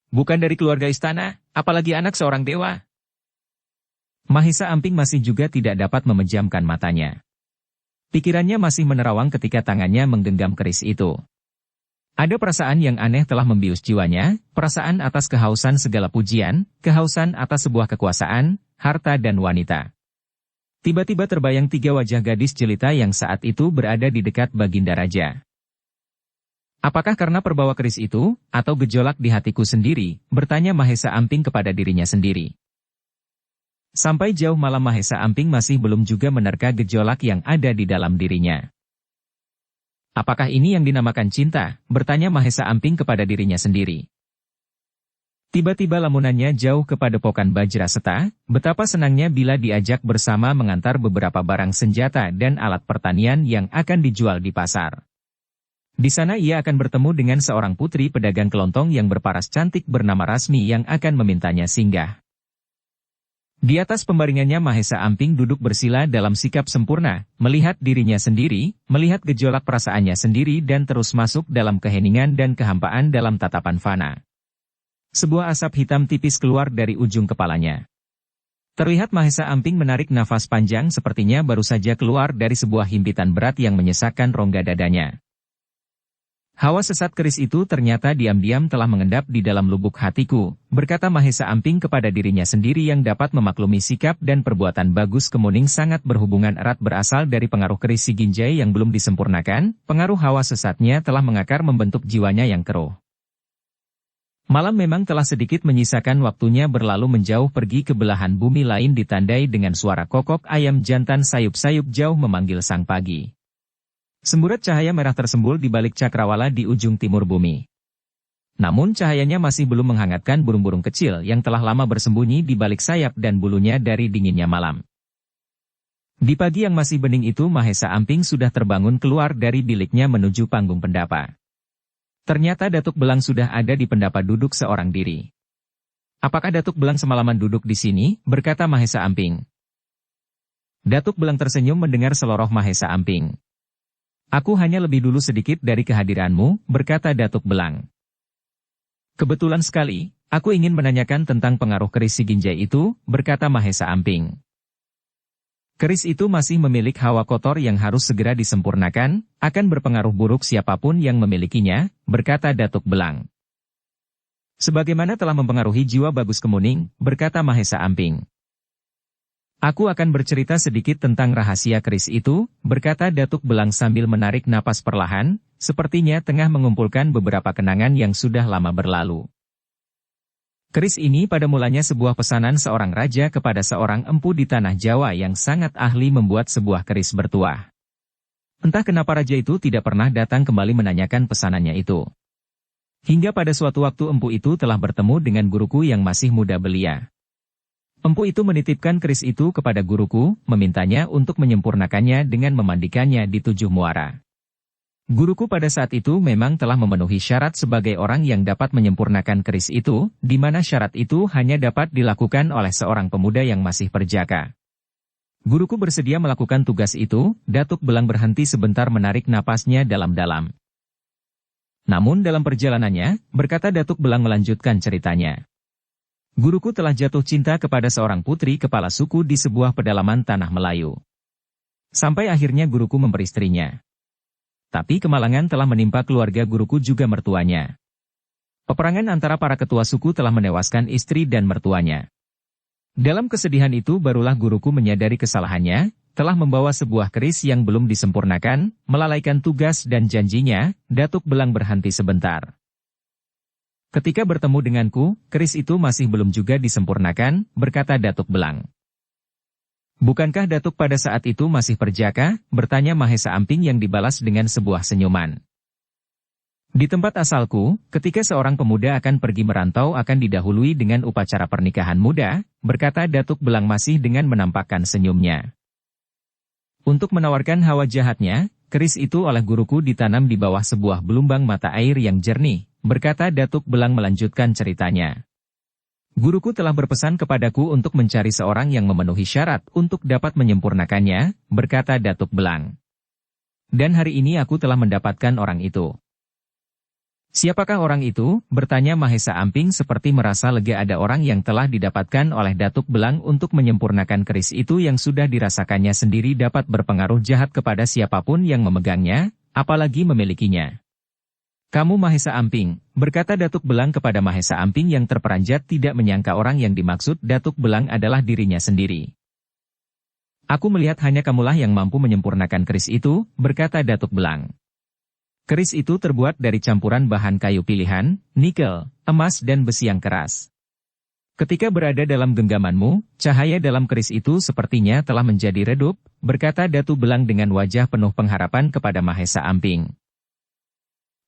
Bukan dari keluarga istana, apalagi anak seorang dewa. Mahesa Amping masih juga tidak dapat memejamkan matanya. Pikirannya masih menerawang ketika tangannya menggenggam keris itu. Ada perasaan yang aneh telah membius jiwanya, perasaan atas kehausan segala pujian, kehausan atas sebuah kekuasaan, harta dan wanita. Tiba-tiba terbayang 3 wajah gadis jelita yang saat itu berada di dekat Baginda Raja. Apakah karena perbawa keris itu, atau gejolak di hatiku sendiri, bertanya Mahesa Amping kepada dirinya sendiri. Sampai jauh malam Mahesa Amping masih belum juga menerka gejolak yang ada di dalam dirinya. Apakah ini yang dinamakan cinta? Bertanya Mahesa Amping kepada dirinya sendiri. Tiba-tiba lamunannya jauh ke padepokan Bajraseta, betapa senangnya bila diajak bersama mengantar beberapa barang senjata dan alat pertanian yang akan dijual di pasar. Di sana ia akan bertemu dengan seorang putri pedagang kelontong yang berparas cantik bernama Rasmi yang akan memintanya singgah. Di atas pembaringannya Mahesa Amping duduk bersila dalam sikap sempurna, melihat dirinya sendiri, melihat gejolak perasaannya sendiri dan terus masuk dalam keheningan dan kehampaan dalam tatapan fana. Sebuah asap hitam tipis keluar dari ujung kepalanya. Terlihat Mahesa Amping menarik nafas panjang sepertinya baru saja keluar dari sebuah himpitan berat yang menyesakkan rongga dadanya. Hawa sesat keris itu ternyata diam-diam telah mengendap di dalam lubuk hatiku, berkata Mahesa Amping kepada dirinya sendiri yang dapat memaklumi sikap dan perbuatan Bagus Kemuning sangat berhubungan erat berasal dari pengaruh keris Si Ginjai yang belum disempurnakan, pengaruh hawa sesatnya telah mengakar membentuk jiwanya yang keruh. Malam memang telah sedikit menyisakan waktunya berlalu menjauh pergi ke belahan bumi lain ditandai dengan suara kokok ayam jantan sayup-sayup jauh memanggil sang pagi. Semburat cahaya merah tersembul di balik cakrawala di ujung timur bumi. Namun cahayanya masih belum menghangatkan burung-burung kecil yang telah lama bersembunyi di balik sayap dan bulunya dari dinginnya malam. Di pagi yang masih bening itu Mahesa Amping sudah terbangun keluar dari biliknya menuju panggung pendapa. Ternyata Datuk Belang sudah ada di pendapa duduk seorang diri. "Apakah Datuk Belang semalaman duduk di sini?" berkata Mahesa Amping. Datuk Belang tersenyum mendengar seloroh Mahesa Amping. "Aku hanya lebih dulu sedikit dari kehadiranmu," berkata Datuk Belang. "Kebetulan sekali, aku ingin menanyakan tentang pengaruh keris Si Ginjai itu," berkata Mahesa Amping. "Keris itu masih memiliki hawa kotor yang harus segera disempurnakan, akan berpengaruh buruk siapapun yang memilikinya," berkata Datuk Belang. "Sebagaimana telah mempengaruhi jiwa Bagus Kemuning," berkata Mahesa Amping. "Aku akan bercerita sedikit tentang rahasia keris itu," berkata Datuk Belang sambil menarik napas perlahan, sepertinya tengah mengumpulkan beberapa kenangan yang sudah lama berlalu. Keris ini pada mulanya sebuah pesanan seorang raja kepada seorang empu di tanah Jawa yang sangat ahli membuat sebuah keris bertuah. Entah kenapa raja itu tidak pernah datang kembali menanyakan pesanannya itu. Hingga pada suatu waktu empu itu telah bertemu dengan guruku yang masih muda belia. Empu itu menitipkan keris itu kepada guruku, memintanya untuk menyempurnakannya dengan memandikannya di 7 muara. Guruku pada saat itu memang telah memenuhi syarat sebagai orang yang dapat menyempurnakan keris itu, di mana syarat itu hanya dapat dilakukan oleh seorang pemuda yang masih perjaka. Guruku bersedia melakukan tugas itu. Datuk Belang berhenti sebentar menarik napasnya dalam-dalam. Namun dalam perjalanannya, berkata Datuk Belang melanjutkan ceritanya. "Guruku telah jatuh cinta kepada seorang putri kepala suku di sebuah pedalaman tanah Melayu. Sampai akhirnya guruku memperistrinya. Tapi kemalangan telah menimpa keluarga guruku juga mertuanya. Peperangan antara para ketua suku telah menewaskan istri dan mertuanya. Dalam kesedihan itu barulah guruku menyadari kesalahannya, telah membawa sebuah keris yang belum disempurnakan, melalaikan tugas dan janjinya." Datuk Belang berhenti sebentar. "Ketika bertemu denganku, keris itu masih belum juga disempurnakan," berkata Datuk Belang. "Bukankah Datuk pada saat itu masih perjaka?" bertanya Mahesa Amping yang dibalas dengan sebuah senyuman. "Di tempat asalku, ketika seorang pemuda akan pergi merantau akan didahului dengan upacara pernikahan muda," berkata Datuk Belang masih dengan menampakkan senyumnya. "Untuk menawarkan hawa jahatnya, keris itu oleh guruku ditanam di bawah sebuah gelombang mata air yang jernih," berkata Datuk Belang melanjutkan ceritanya. "Guruku telah berpesan kepadaku untuk mencari seorang yang memenuhi syarat untuk dapat menyempurnakannya," berkata Datuk Belang. "Dan hari ini aku telah mendapatkan orang itu." "Siapakah orang itu?" bertanya Mahesa Amping seperti merasa lega ada orang yang telah didapatkan oleh Datuk Belang untuk menyempurnakan keris itu yang sudah dirasakannya sendiri dapat berpengaruh jahat kepada siapapun yang memegangnya, apalagi memilikinya. "Kamu Mahesa Amping," berkata Datuk Belang kepada Mahesa Amping yang terperanjat tidak menyangka orang yang dimaksud Datuk Belang adalah dirinya sendiri. "Aku melihat hanya kamulah yang mampu menyempurnakan keris itu," berkata Datuk Belang. "Keris itu terbuat dari campuran bahan kayu pilihan, nikel, emas dan besi yang keras. Ketika berada dalam genggamanmu, cahaya dalam keris itu sepertinya telah menjadi redup," berkata Datuk Belang dengan wajah penuh pengharapan kepada Mahesa Amping.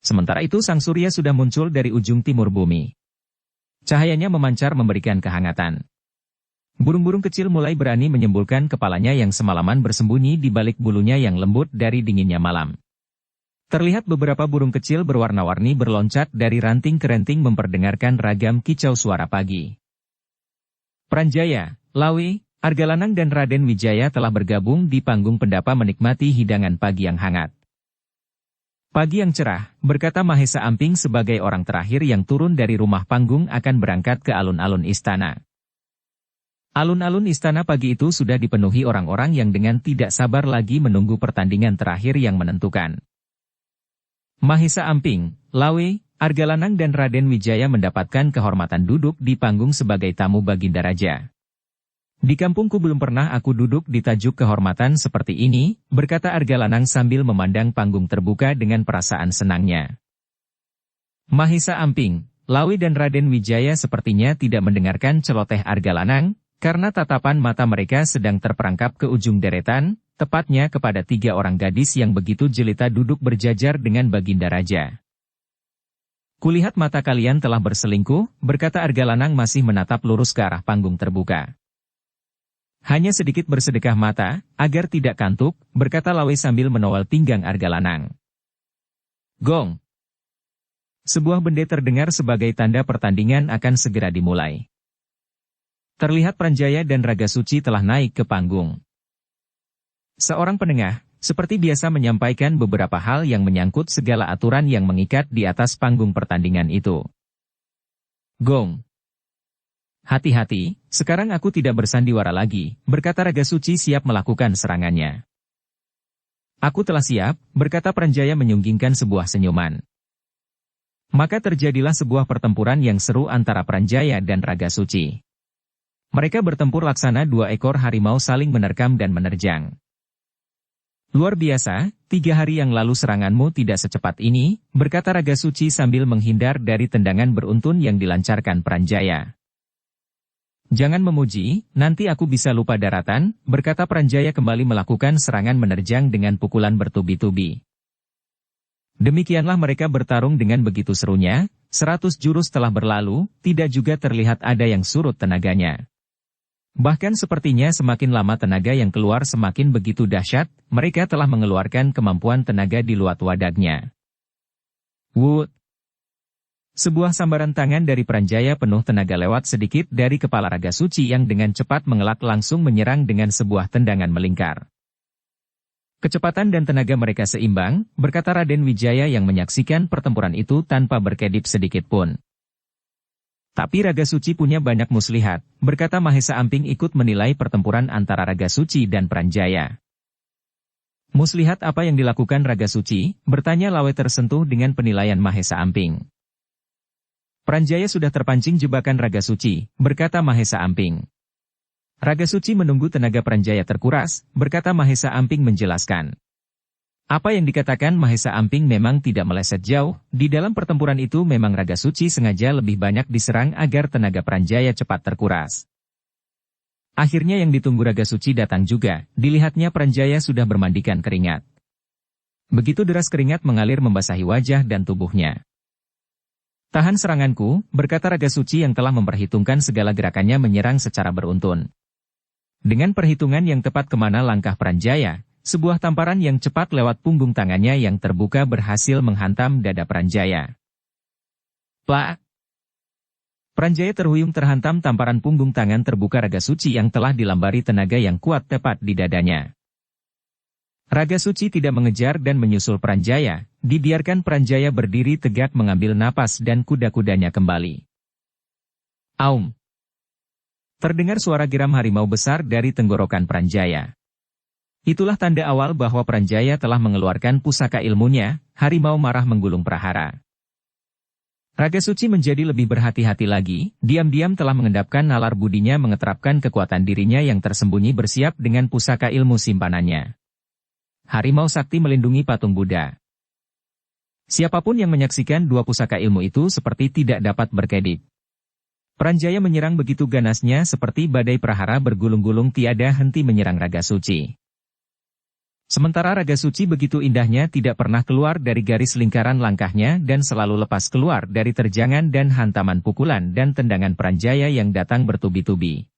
Sementara itu sang surya sudah muncul dari ujung timur bumi. Cahayanya memancar memberikan kehangatan. Burung-burung kecil mulai berani menyembulkan kepalanya yang semalaman bersembunyi di balik bulunya yang lembut dari dinginnya malam. Terlihat beberapa burung kecil berwarna-warni berloncat dari ranting ke ranting memperdengarkan ragam kicau suara pagi. Pranjaya, Lawi, Argalanang dan Raden Wijaya telah bergabung di panggung pendapa menikmati hidangan pagi yang hangat. "Pagi yang cerah," berkata Mahesa Amping sebagai orang terakhir yang turun dari rumah panggung akan berangkat ke alun-alun istana. Alun-alun istana pagi itu sudah dipenuhi orang-orang yang dengan tidak sabar lagi menunggu pertandingan terakhir yang menentukan. Mahesa Amping, Lawe, Argalanang dan Raden Wijaya mendapatkan kehormatan duduk di panggung sebagai tamu Baginda Raja. Di kampungku belum pernah aku duduk di tajuk kehormatan seperti ini, berkata Argalanang sambil memandang panggung terbuka dengan perasaan senangnya. Mahesa Amping, Lawe dan Raden Wijaya sepertinya tidak mendengarkan celoteh Argalanang, karena tatapan mata mereka sedang terperangkap ke ujung deretan, tepatnya kepada 3 orang gadis yang begitu jelita duduk berjajar dengan Baginda Raja. Kulihat mata kalian telah berselingkuh, berkata Argalanang masih menatap lurus ke arah panggung terbuka. Hanya sedikit bersedekah mata, agar tidak kantuk, berkata Lawe sambil menowal pinggang Argalanang. Gong. Sebuah bende terdengar sebagai tanda pertandingan akan segera dimulai. Terlihat Pranjaya dan Raga Suci telah naik ke panggung. Seorang penengah, seperti biasa menyampaikan beberapa hal yang menyangkut segala aturan yang mengikat di atas panggung pertandingan itu. Gong. Hati-hati, sekarang aku tidak bersandiwara lagi, berkata Raga Suci siap melakukan serangannya. Aku telah siap, berkata Pranjaya menyunggingkan sebuah senyuman. Maka terjadilah sebuah pertempuran yang seru antara Pranjaya dan Raga Suci. Mereka bertempur laksana 2 ekor harimau saling menerkam dan menerjang. Luar biasa, 3 hari yang lalu seranganmu tidak secepat ini, berkata Raga Suci sambil menghindar dari tendangan beruntun yang dilancarkan Pranjaya. Jangan memuji, nanti aku bisa lupa daratan, berkata Pranjaya kembali melakukan serangan menerjang dengan pukulan bertubi-tubi. Demikianlah mereka bertarung dengan begitu serunya, 100 jurus telah berlalu, tidak juga terlihat ada yang surut tenaganya. Bahkan sepertinya semakin lama tenaga yang keluar semakin begitu dahsyat, mereka telah mengeluarkan kemampuan tenaga di luar wadahnya. Wut! Sebuah sambaran tangan dari Pranjaya penuh tenaga lewat sedikit dari kepala Raga Suci yang dengan cepat mengelak langsung menyerang dengan sebuah tendangan melingkar. Kecepatan dan tenaga mereka seimbang, berkata Raden Wijaya yang menyaksikan pertempuran itu tanpa berkedip sedikit pun. Tapi Raga Suci punya banyak muslihat, berkata Mahesa Amping ikut menilai pertempuran antara Raga Suci dan Pranjaya. Muslihat apa yang dilakukan Raga Suci? Bertanya Lawe tersentuh dengan penilaian Mahesa Amping. Pranjaya sudah terpancing jebakan Raga Suci, berkata Mahesa Amping. Raga Suci menunggu tenaga Pranjaya terkuras, berkata Mahesa Amping menjelaskan. Apa yang dikatakan Mahesa Amping memang tidak meleset jauh, di dalam pertempuran itu memang Raga Suci sengaja lebih banyak diserang agar tenaga Pranjaya cepat terkuras. Akhirnya yang ditunggu Raga Suci datang juga, dilihatnya Pranjaya sudah bermandikan keringat. Begitu deras keringat mengalir membasahi wajah dan tubuhnya. Tahan seranganku, berkata Raga Suci yang telah memperhitungkan segala gerakannya menyerang secara beruntun. Dengan perhitungan yang tepat kemana langkah Pranjaya, sebuah tamparan yang cepat lewat punggung tangannya yang terbuka berhasil menghantam dada Pranjaya. Plak! Pranjaya terhuyung terhantam tamparan punggung tangan terbuka Raga Suci yang telah dilambari tenaga yang kuat tepat di dadanya. Raga Suci tidak mengejar dan menyusul Pranjaya, dibiarkan Pranjaya berdiri tegak mengambil napas dan kuda-kudanya kembali. Aum! Terdengar suara geram harimau besar dari tenggorokan Pranjaya. Itulah tanda awal bahwa Pranjaya telah mengeluarkan pusaka ilmunya, harimau marah menggulung prahara. Raga Suci menjadi lebih berhati-hati lagi, diam-diam telah mengendapkan nalar budinya mengeterapkan kekuatan dirinya yang tersembunyi bersiap dengan pusaka ilmu simpanannya. Harimau sakti melindungi patung Buddha. Siapapun yang menyaksikan 2 pusaka ilmu itu seperti tidak dapat berkedip. Pranjaya menyerang begitu ganasnya seperti badai prahara bergulung-gulung tiada henti menyerang Raga Suci. Sementara Raga Suci begitu indahnya tidak pernah keluar dari garis lingkaran langkahnya dan selalu lepas keluar dari terjangan dan hantaman pukulan dan tendangan Pranjaya yang datang bertubi-tubi.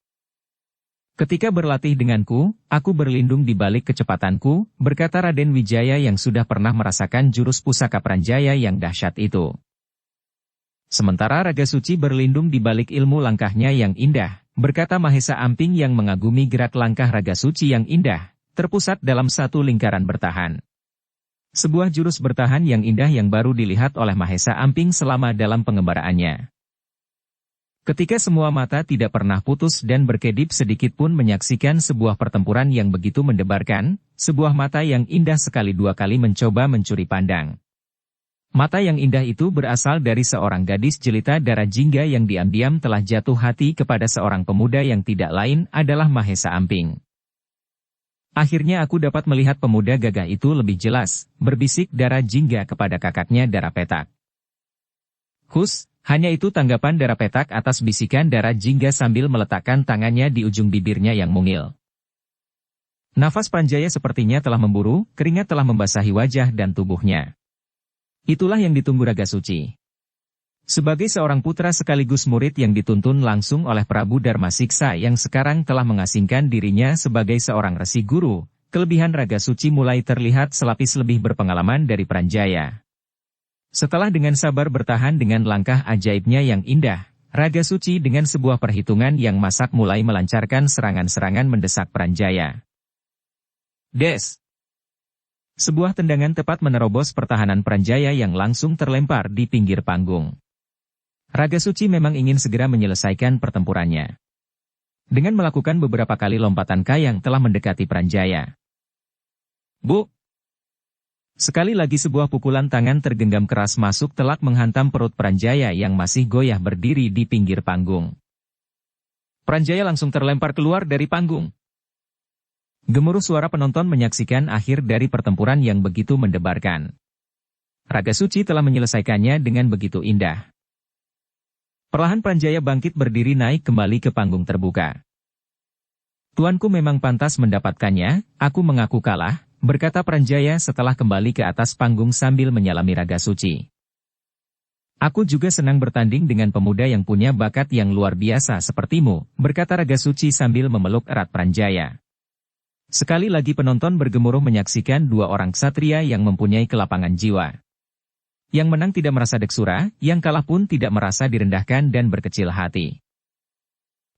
Ketika berlatih denganku, aku berlindung di balik kecepatanku, berkata Raden Wijaya yang sudah pernah merasakan jurus pusaka Pranjaya yang dahsyat itu. Sementara Raga Suci berlindung di balik ilmu langkahnya yang indah, berkata Mahesa Amping yang mengagumi gerak langkah Raga Suci yang indah, terpusat dalam satu lingkaran bertahan. Sebuah jurus bertahan yang indah yang baru dilihat oleh Mahesa Amping selama dalam pengembaraannya. Ketika semua mata tidak pernah putus dan berkedip sedikit pun menyaksikan sebuah pertempuran yang begitu mendebarkan, sebuah mata yang indah sekali 2 kali mencoba mencuri pandang. Mata yang indah itu berasal dari seorang gadis jelita darah jingga yang diam-diam telah jatuh hati kepada seorang pemuda yang tidak lain adalah Mahesa Amping. Akhirnya aku dapat melihat pemuda gagah itu lebih jelas, berbisik Dara Jingga kepada kakaknya Dara Petak. Hus, hanya itu tanggapan Dara Petak atas bisikan Dara Jingga sambil meletakkan tangannya di ujung bibirnya yang mungil. Nafas Pranjaya sepertinya telah memburu, keringat telah membasahi wajah dan tubuhnya. Itulah yang ditunggu Raga Suci. Sebagai seorang putra sekaligus murid yang dituntun langsung oleh Prabu Dharma Siksa yang sekarang telah mengasingkan dirinya sebagai seorang resi guru, kelebihan Raga Suci mulai terlihat selapis lebih berpengalaman dari Pranjaya. Setelah dengan sabar bertahan dengan langkah ajaibnya yang indah, Raga Suci dengan sebuah perhitungan yang masak mulai melancarkan serangan-serangan mendesak Pranjaya. Des! Sebuah tendangan tepat menerobos pertahanan Pranjaya yang langsung terlempar di pinggir panggung. Raga Suci memang ingin segera menyelesaikan pertempurannya. Dengan melakukan beberapa kali lompatan kayang telah mendekati Pranjaya. Bu! Sekali lagi sebuah pukulan tangan tergenggam keras masuk telak menghantam perut Pranjaya yang masih goyah berdiri di pinggir panggung. Pranjaya langsung terlempar keluar dari panggung. Gemuruh suara penonton menyaksikan akhir dari pertempuran yang begitu mendebarkan. Raga Suci telah menyelesaikannya dengan begitu indah. Perlahan Pranjaya bangkit berdiri naik kembali ke panggung terbuka. Tuanku memang pantas mendapatkannya, aku mengaku kalah, berkata Pranjaya setelah kembali ke atas panggung sambil menyalami Raga Suci. Aku juga senang bertanding dengan pemuda yang punya bakat yang luar biasa sepertimu, berkata Raga Suci sambil memeluk erat Pranjaya. Sekali lagi penonton bergemuruh menyaksikan dua orang ksatria yang mempunyai kelapangan jiwa. Yang menang tidak merasa deksura, yang kalah pun tidak merasa direndahkan dan berkecil hati.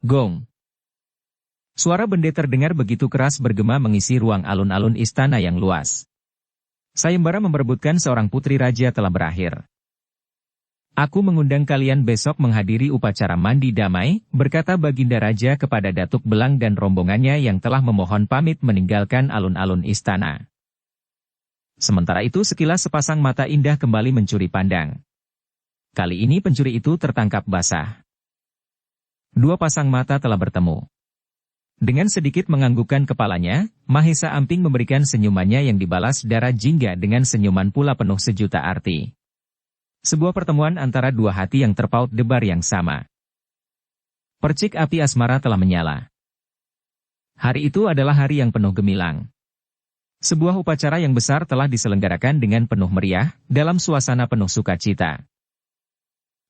Gong! Suara bende terdengar begitu keras bergema mengisi ruang alun-alun istana yang luas. Sayembara memperebutkan seorang putri raja telah berakhir. Aku mengundang kalian besok menghadiri upacara mandi damai, berkata Baginda Raja kepada Datuk Belang dan rombongannya yang telah memohon pamit meninggalkan alun-alun istana. Sementara itu sekilas sepasang mata indah kembali mencuri pandang. Kali ini pencuri itu tertangkap basah. Dua pasang mata telah bertemu. Dengan sedikit menganggukkan kepalanya, Mahesa Amping memberikan senyumannya yang dibalas Dara Jingga dengan senyuman pula penuh sejuta arti. Sebuah pertemuan antara dua hati yang terpaut debar yang sama. Percik api asmara telah menyala. Hari itu adalah hari yang penuh gemilang. Sebuah upacara yang besar telah diselenggarakan dengan penuh meriah, dalam suasana penuh sukacita.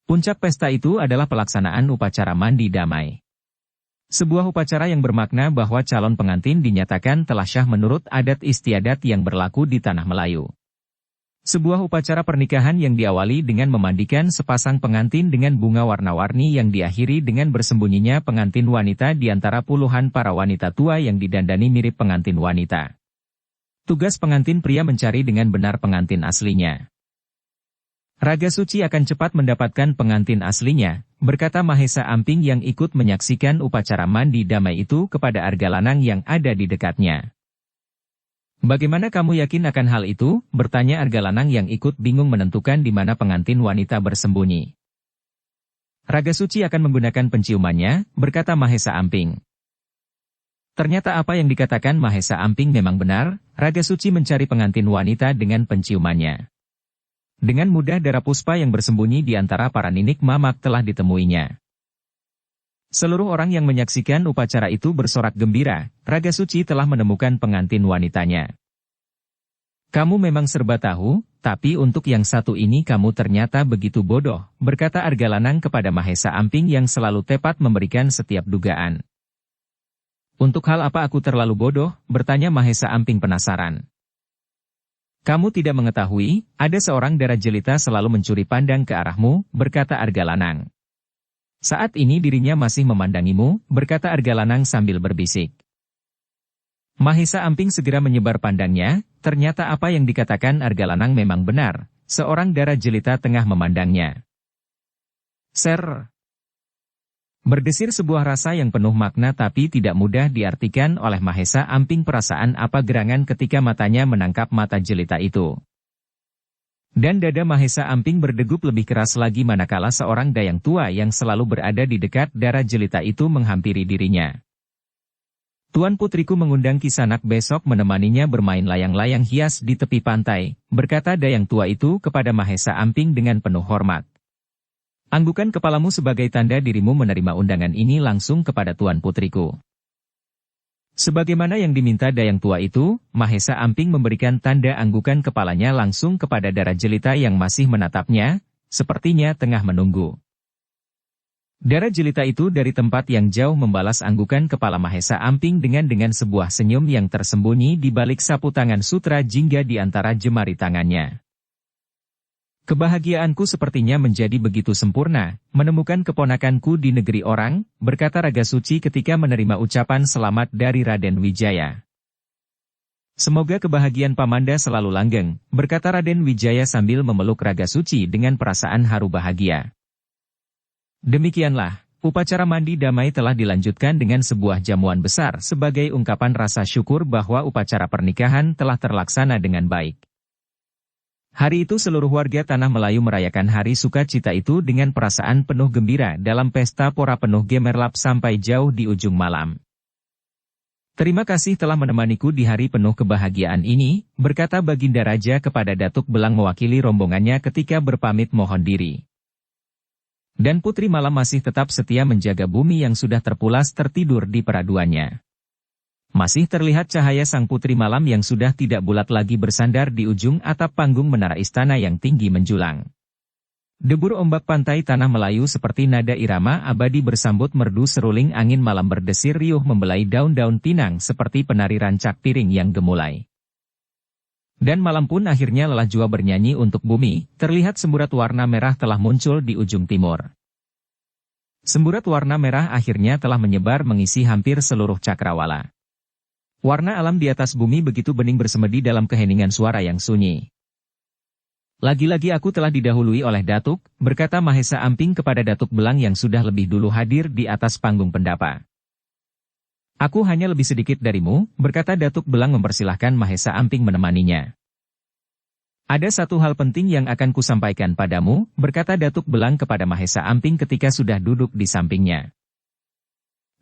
Puncak pesta itu adalah pelaksanaan upacara mandi damai. Sebuah upacara yang bermakna bahwa calon pengantin dinyatakan telah syah menurut adat istiadat yang berlaku di Tanah Melayu. Sebuah upacara pernikahan yang diawali dengan memandikan sepasang pengantin dengan bunga warna-warni yang diakhiri dengan bersembunyinya pengantin wanita di antara puluhan para wanita tua yang didandani mirip pengantin wanita. Tugas pengantin pria mencari dengan benar pengantin aslinya. Raga Suci akan cepat mendapatkan pengantin aslinya, berkata Mahesa Amping yang ikut menyaksikan upacara mandi damai itu kepada Argalanang yang ada di dekatnya. Bagaimana kamu yakin akan hal itu? Bertanya Argalanang yang ikut bingung menentukan di mana pengantin wanita bersembunyi. Raga Suci akan menggunakan penciumannya, berkata Mahesa Amping. Ternyata apa yang dikatakan Mahesa Amping memang benar, Raga Suci mencari pengantin wanita dengan penciumannya. Dengan mudah darah puspa yang bersembunyi di antara para ninik mamak telah ditemuinya. Seluruh orang yang menyaksikan upacara itu bersorak gembira, Raga Suci telah menemukan pengantin wanitanya. Kamu memang serba tahu, tapi untuk yang satu ini kamu ternyata begitu bodoh, berkata Argalanang kepada Mahesa Amping yang selalu tepat memberikan setiap dugaan. Untuk hal apa aku terlalu bodoh, bertanya Mahesa Amping penasaran. Kamu tidak mengetahui, ada seorang darah jelita selalu mencuri pandang ke arahmu, berkata Argalanang. Saat ini dirinya masih memandangimu, berkata Argalanang sambil berbisik. Mahesa Amping segera menyebar pandangnya, ternyata apa yang dikatakan Argalanang memang benar, seorang darah jelita tengah memandangnya. Ser. Berdesir sebuah rasa yang penuh makna tapi tidak mudah diartikan oleh Mahesa Amping perasaan apa gerangan ketika matanya menangkap mata jelita itu. Dan dada Mahesa Amping berdegup lebih keras lagi manakala seorang dayang tua yang selalu berada di dekat darah jelita itu menghampiri dirinya. Tuan putriku mengundang Kisanak besok menemaninya bermain layang-layang hias di tepi pantai, berkata dayang tua itu kepada Mahesa Amping dengan penuh hormat. Anggukan kepalamu sebagai tanda dirimu menerima undangan ini langsung kepada tuan putriku. Sebagaimana yang diminta dayang tua itu, Mahesa Amping memberikan tanda anggukan kepalanya langsung kepada darah jelita yang masih menatapnya, sepertinya tengah menunggu. Darah jelita itu dari tempat yang jauh membalas anggukan kepala Mahesa Amping dengan sebuah senyum yang tersembunyi di balik sapu tangan sutra jingga di antara jemari tangannya. Kebahagiaanku sepertinya menjadi begitu sempurna, menemukan keponakanku di negeri orang, berkata Raga Suci ketika menerima ucapan selamat dari Raden Wijaya. Semoga kebahagiaan Pamanda selalu langgeng, berkata Raden Wijaya sambil memeluk Raga Suci dengan perasaan haru bahagia. Demikianlah, upacara mandi damai telah dilanjutkan dengan sebuah jamuan besar sebagai ungkapan rasa syukur bahwa upacara pernikahan telah terlaksana dengan baik. Hari itu seluruh warga Tanah Melayu merayakan hari sukacita itu dengan perasaan penuh gembira dalam pesta pora penuh gemerlap sampai jauh di ujung malam. Terima kasih telah menemaniku di hari penuh kebahagiaan ini, berkata Baginda Raja kepada Datuk Belang mewakili rombongannya ketika berpamit mohon diri. Dan Putri Malam masih tetap setia menjaga bumi yang sudah terpulas tertidur di peraduannya. Masih terlihat cahaya sang Putri Malam yang sudah tidak bulat lagi bersandar di ujung atap panggung menara istana yang tinggi menjulang. Debur ombak pantai Tanah Melayu seperti nada irama abadi bersambut merdu seruling angin malam berdesir riuh membelai daun-daun pinang seperti penari rancak piring yang gemulai. Dan malam pun akhirnya lelah jua bernyanyi untuk bumi, terlihat semburat warna merah telah muncul di ujung timur. Semburat warna merah akhirnya telah menyebar mengisi hampir seluruh cakrawala. Warna alam di atas bumi begitu bening bersemedi dalam keheningan suara yang sunyi. Lagi-lagi aku telah didahului oleh Datuk, berkata Mahesa Amping kepada Datuk Belang yang sudah lebih dulu hadir di atas panggung pendapa. Aku hanya lebih sedikit darimu, berkata Datuk Belang mempersilahkan Mahesa Amping menemaninya. Ada satu hal penting yang akan kusampaikan padamu, berkata Datuk Belang kepada Mahesa Amping ketika sudah duduk di sampingnya.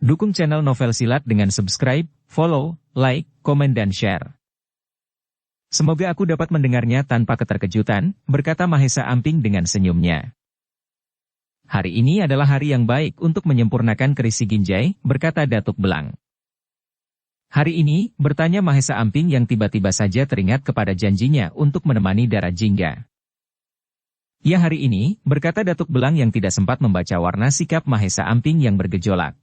Dukung channel Novel Silat dengan subscribe, follow, like, komen dan share. Semoga aku dapat mendengarnya tanpa keterkejutan, berkata Mahesa Amping dengan senyumnya. Hari ini adalah hari yang baik untuk menyempurnakan keris Ginjai, berkata Datuk Belang. Hari ini, bertanya Mahesa Amping yang tiba-tiba saja teringat kepada janjinya untuk menemani Dara Jingga. Ya hari ini, berkata Datuk Belang yang tidak sempat membaca warna sikap Mahesa Amping yang bergejolak.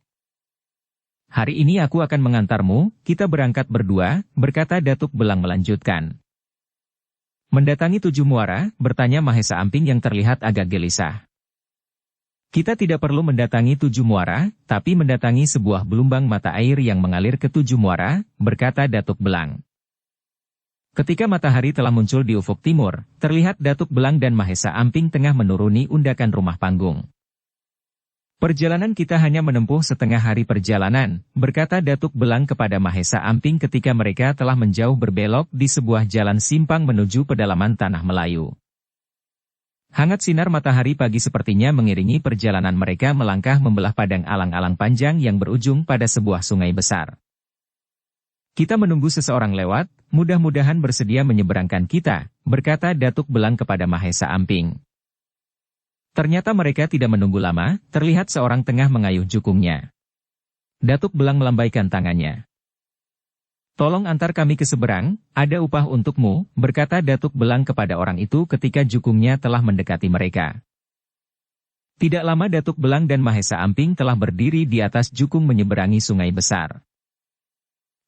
Hari ini aku akan mengantarmu, kita berangkat berdua, berkata Datuk Belang melanjutkan. Mendatangi 7 muara, bertanya Mahesa Amping yang terlihat agak gelisah. Kita tidak perlu mendatangi 7 muara, tapi mendatangi sebuah gelombang mata air yang mengalir ke 7 muara, berkata Datuk Belang. Ketika matahari telah muncul di ufuk timur, terlihat Datuk Belang dan Mahesa Amping tengah menuruni undakan rumah panggung. Perjalanan kita hanya menempuh setengah hari perjalanan, berkata Datuk Belang kepada Mahesa Amping ketika mereka telah menjauh berbelok di sebuah jalan simpang menuju pedalaman Tanah Melayu. Hangat sinar matahari pagi sepertinya mengiringi perjalanan mereka melangkah membelah padang alang-alang panjang yang berujung pada sebuah sungai besar. Kita menunggu seseorang lewat, mudah-mudahan bersedia menyeberangkan kita, berkata Datuk Belang kepada Mahesa Amping. Ternyata mereka tidak menunggu lama, terlihat seorang tengah mengayuh jukungnya. Datuk Belang melambaikan tangannya. Tolong antar kami ke seberang, ada upah untukmu, berkata Datuk Belang kepada orang itu ketika jukungnya telah mendekati mereka. Tidak lama Datuk Belang dan Mahesa Amping telah berdiri di atas jukung menyeberangi sungai besar.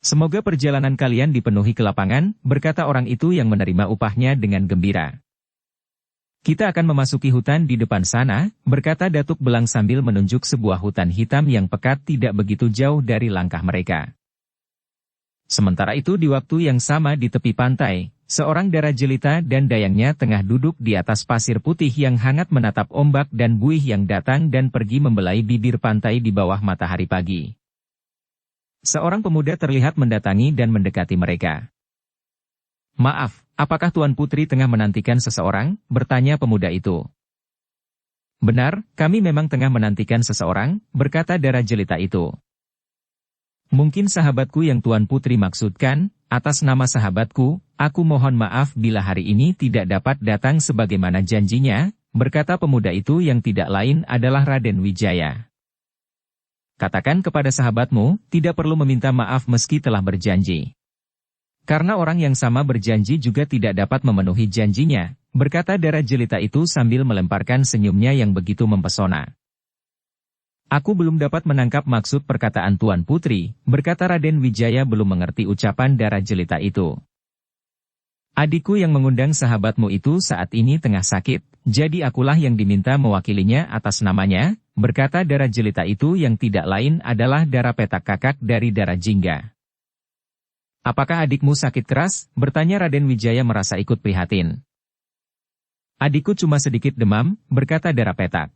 Semoga perjalanan kalian dipenuhi kelapangan, berkata orang itu yang menerima upahnya dengan gembira. Kita akan memasuki hutan di depan sana, berkata Datuk Belang sambil menunjuk sebuah hutan hitam yang pekat tidak begitu jauh dari langkah mereka. Sementara itu di waktu yang sama di tepi pantai, seorang dara jelita dan dayangnya tengah duduk di atas pasir putih yang hangat menatap ombak dan buih yang datang dan pergi membelai bibir pantai di bawah matahari pagi. Seorang pemuda terlihat mendatangi dan mendekati mereka. Maaf, apakah Tuan Putri tengah menantikan seseorang? Bertanya pemuda itu. Benar, kami memang tengah menantikan seseorang, berkata darah jelita itu. Mungkin sahabatku yang Tuan Putri maksudkan, atas nama sahabatku, aku mohon maaf bila hari ini tidak dapat datang sebagaimana janjinya, berkata pemuda itu yang tidak lain adalah Raden Wijaya. Katakan kepada sahabatmu, tidak perlu meminta maaf meski telah berjanji. Karena orang yang sama berjanji juga tidak dapat memenuhi janjinya, berkata darah jelita itu sambil melemparkan senyumnya yang begitu mempesona. Aku belum dapat menangkap maksud perkataan Tuan Putri, berkata Raden Wijaya belum mengerti ucapan darah jelita itu. Adikku yang mengundang sahabatmu itu saat ini tengah sakit, jadi akulah yang diminta mewakilinya atas namanya, berkata darah jelita itu yang tidak lain adalah darah petak kakak dari darah jingga. Apakah adikmu sakit keras? Bertanya Raden Wijaya merasa ikut prihatin. Adikku cuma sedikit demam, berkata darah petak.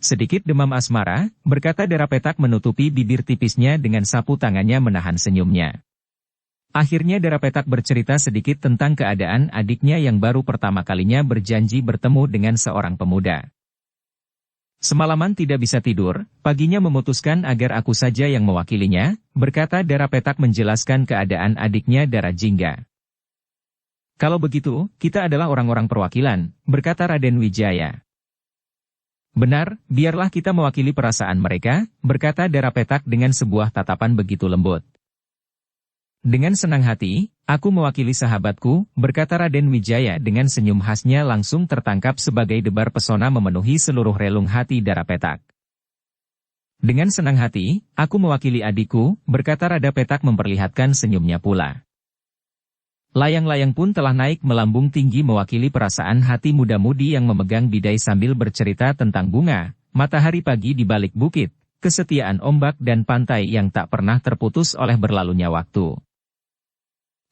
Sedikit demam asmara, berkata darah petak menutupi bibir tipisnya dengan sapu tangannya menahan senyumnya. Akhirnya darah petak bercerita sedikit tentang keadaan adiknya yang baru pertama kalinya berjanji bertemu dengan seorang pemuda. Semalaman tidak bisa tidur, paginya memutuskan agar aku saja yang mewakilinya, berkata darah petak menjelaskan keadaan adiknya darah jingga. Kalau begitu, kita adalah orang-orang perwakilan, berkata Raden Wijaya. Benar, biarlah kita mewakili perasaan mereka, berkata darah petak dengan sebuah tatapan begitu lembut. Dengan senang hati, aku mewakili sahabatku, berkata Raden Wijaya dengan senyum khasnya langsung tertangkap sebagai debar pesona memenuhi seluruh relung hati darah petak. Dengan senang hati, aku mewakili adikku, berkata Raden Petak memperlihatkan senyumnya pula. Layang-layang pun telah naik melambung tinggi mewakili perasaan hati muda-mudi yang memegang bidai sambil bercerita tentang bunga, matahari pagi di balik bukit, kesetiaan ombak dan pantai yang tak pernah terputus oleh berlalunya waktu.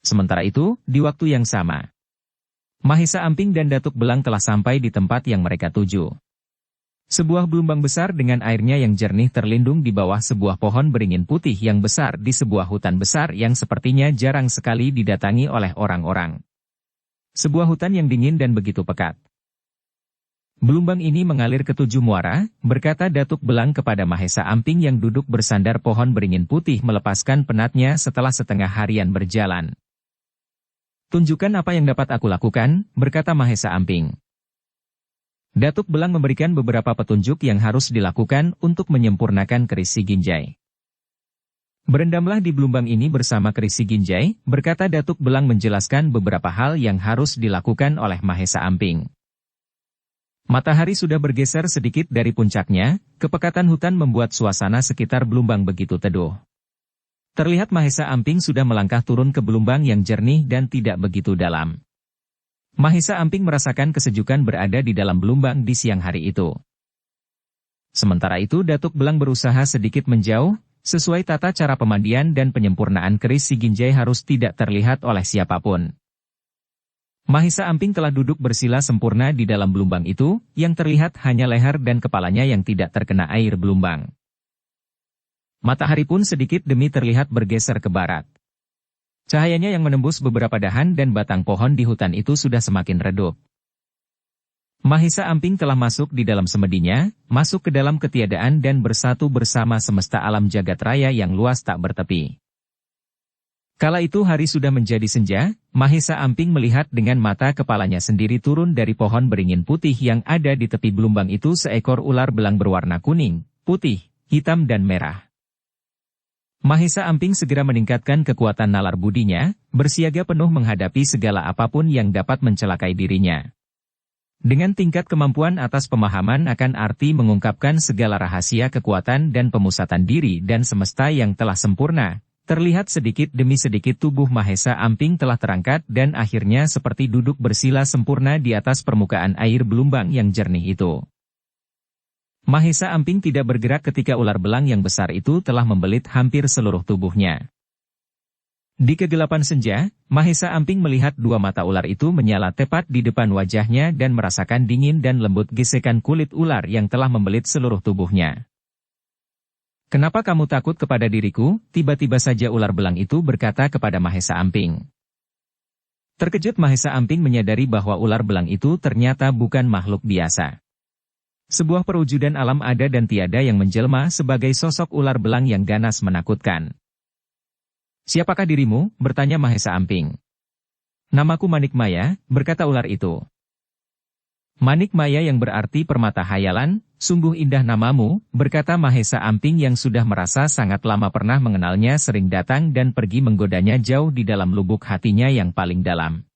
Sementara itu, di waktu yang sama, Mahesa Amping dan Datuk Belang telah sampai di tempat yang mereka tuju. Sebuah gelombang besar dengan airnya yang jernih terlindung di bawah sebuah pohon beringin putih yang besar di sebuah hutan besar yang sepertinya jarang sekali didatangi oleh orang-orang. Sebuah hutan yang dingin dan begitu pekat. Gelombang ini mengalir ke 7 muara, berkata Datuk Belang kepada Mahesa Amping yang duduk bersandar pohon beringin putih melepaskan penatnya setelah setengah harian berjalan. Tunjukkan apa yang dapat aku lakukan, berkata Mahesa Amping. Datuk Belang memberikan beberapa petunjuk yang harus dilakukan untuk menyempurnakan keris Si Ginjai. Berendamlah di gelombang ini bersama keris Si Ginjai, berkata Datuk Belang menjelaskan beberapa hal yang harus dilakukan oleh Mahesa Amping. Matahari sudah bergeser sedikit dari puncaknya, kepekatan hutan membuat suasana sekitar gelombang begitu teduh. Terlihat Mahesa Amping sudah melangkah turun ke gelombang yang jernih dan tidak begitu dalam. Mahesa Amping merasakan kesejukan berada di dalam gelombang di siang hari itu. Sementara itu Datuk Belang berusaha sedikit menjauh, sesuai tata cara pemandian dan penyempurnaan keris Si Ginjai harus tidak terlihat oleh siapapun. Mahesa Amping telah duduk bersila sempurna di dalam gelombang itu, yang terlihat hanya leher dan kepalanya yang tidak terkena air gelombang. Matahari pun sedikit demi terlihat bergeser ke barat. Cahayanya yang menembus beberapa dahan dan batang pohon di hutan itu sudah semakin redup. Mahesa Amping telah masuk di dalam semedinya, masuk ke dalam ketiadaan dan bersatu bersama semesta alam jagat raya yang luas tak bertepi. Kala itu hari sudah menjadi senja, Mahesa Amping melihat dengan mata kepalanya sendiri turun dari pohon beringin putih yang ada di tepi gelombang itu seekor ular belang berwarna kuning, putih, hitam dan merah. Mahesa Amping segera meningkatkan kekuatan nalar budinya, bersiaga penuh menghadapi segala apapun yang dapat mencelakai dirinya. Dengan tingkat kemampuan atas pemahaman akan arti mengungkapkan segala rahasia kekuatan dan pemusatan diri dan semesta yang telah sempurna, terlihat sedikit demi sedikit tubuh Mahesa Amping telah terangkat dan akhirnya seperti duduk bersila sempurna di atas permukaan air gelombang yang jernih itu. Mahesa Amping tidak bergerak ketika ular belang yang besar itu telah membelit hampir seluruh tubuhnya. Di kegelapan senja, Mahesa Amping melihat dua mata ular itu menyala tepat di depan wajahnya dan merasakan dingin dan lembut gesekan kulit ular yang telah membelit seluruh tubuhnya. "Kenapa kamu takut kepada diriku?" tiba-tiba saja ular belang itu berkata kepada Mahesa Amping. Terkejut Mahesa Amping menyadari bahwa ular belang itu ternyata bukan makhluk biasa. Sebuah perwujudan alam ada dan tiada yang menjelma sebagai sosok ular belang yang ganas menakutkan. "Siapakah dirimu?" bertanya Mahesa Amping. "Namaku Manik Maya," berkata ular itu. "Manik Maya yang berarti permata hayalan, sungguh indah namamu," berkata Mahesa Amping yang sudah merasa sangat lama pernah mengenalnya sering datang dan pergi menggodanya jauh di dalam lubuk hatinya yang paling dalam.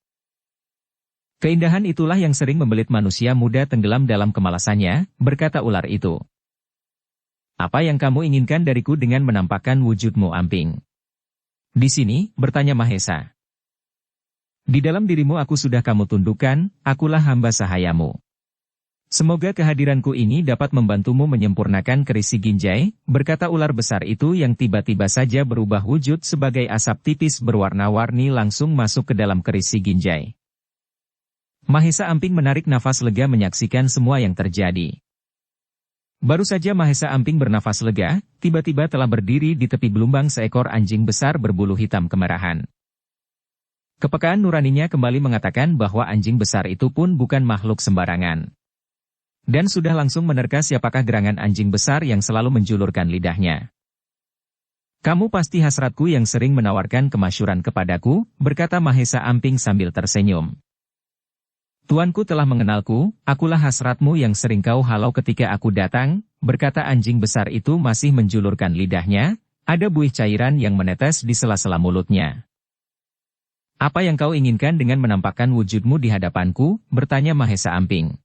"Keindahan itulah yang sering membelit manusia muda tenggelam dalam kemalasannya," berkata ular itu. "Apa yang kamu inginkan dariku dengan menampakkan wujudmu Amping?" "Di sini," bertanya Mahesa. "Di dalam dirimu aku sudah kamu tundukkan, akulah hamba sahayamu. Semoga kehadiranku ini dapat membantumu menyempurnakan keris Ginjai," berkata ular besar itu yang tiba-tiba saja berubah wujud sebagai asap tipis berwarna-warni langsung masuk ke dalam keris Ginjai. Mahesa Amping menarik nafas lega menyaksikan semua yang terjadi. Baru saja Mahesa Amping bernafas lega, tiba-tiba telah berdiri di tepi belumbang seekor anjing besar berbulu hitam kemerahan. Kepekaan nuraninya kembali mengatakan bahwa anjing besar itu pun bukan makhluk sembarangan. Dan sudah langsung menerka siapakah gerangan anjing besar yang selalu menjulurkan lidahnya. "Kamu pasti hasratku yang sering menawarkan kemasyhuran kepadaku," berkata Mahesa Amping sambil tersenyum. "Tuanku telah mengenalku, akulah hasratmu yang sering kau halau ketika aku datang," berkata anjing besar itu masih menjulurkan lidahnya, ada buih cairan yang menetes di sela-sela mulutnya. "Apa yang kau inginkan dengan menampakkan wujudmu di hadapanku?" bertanya Mahesa Amping.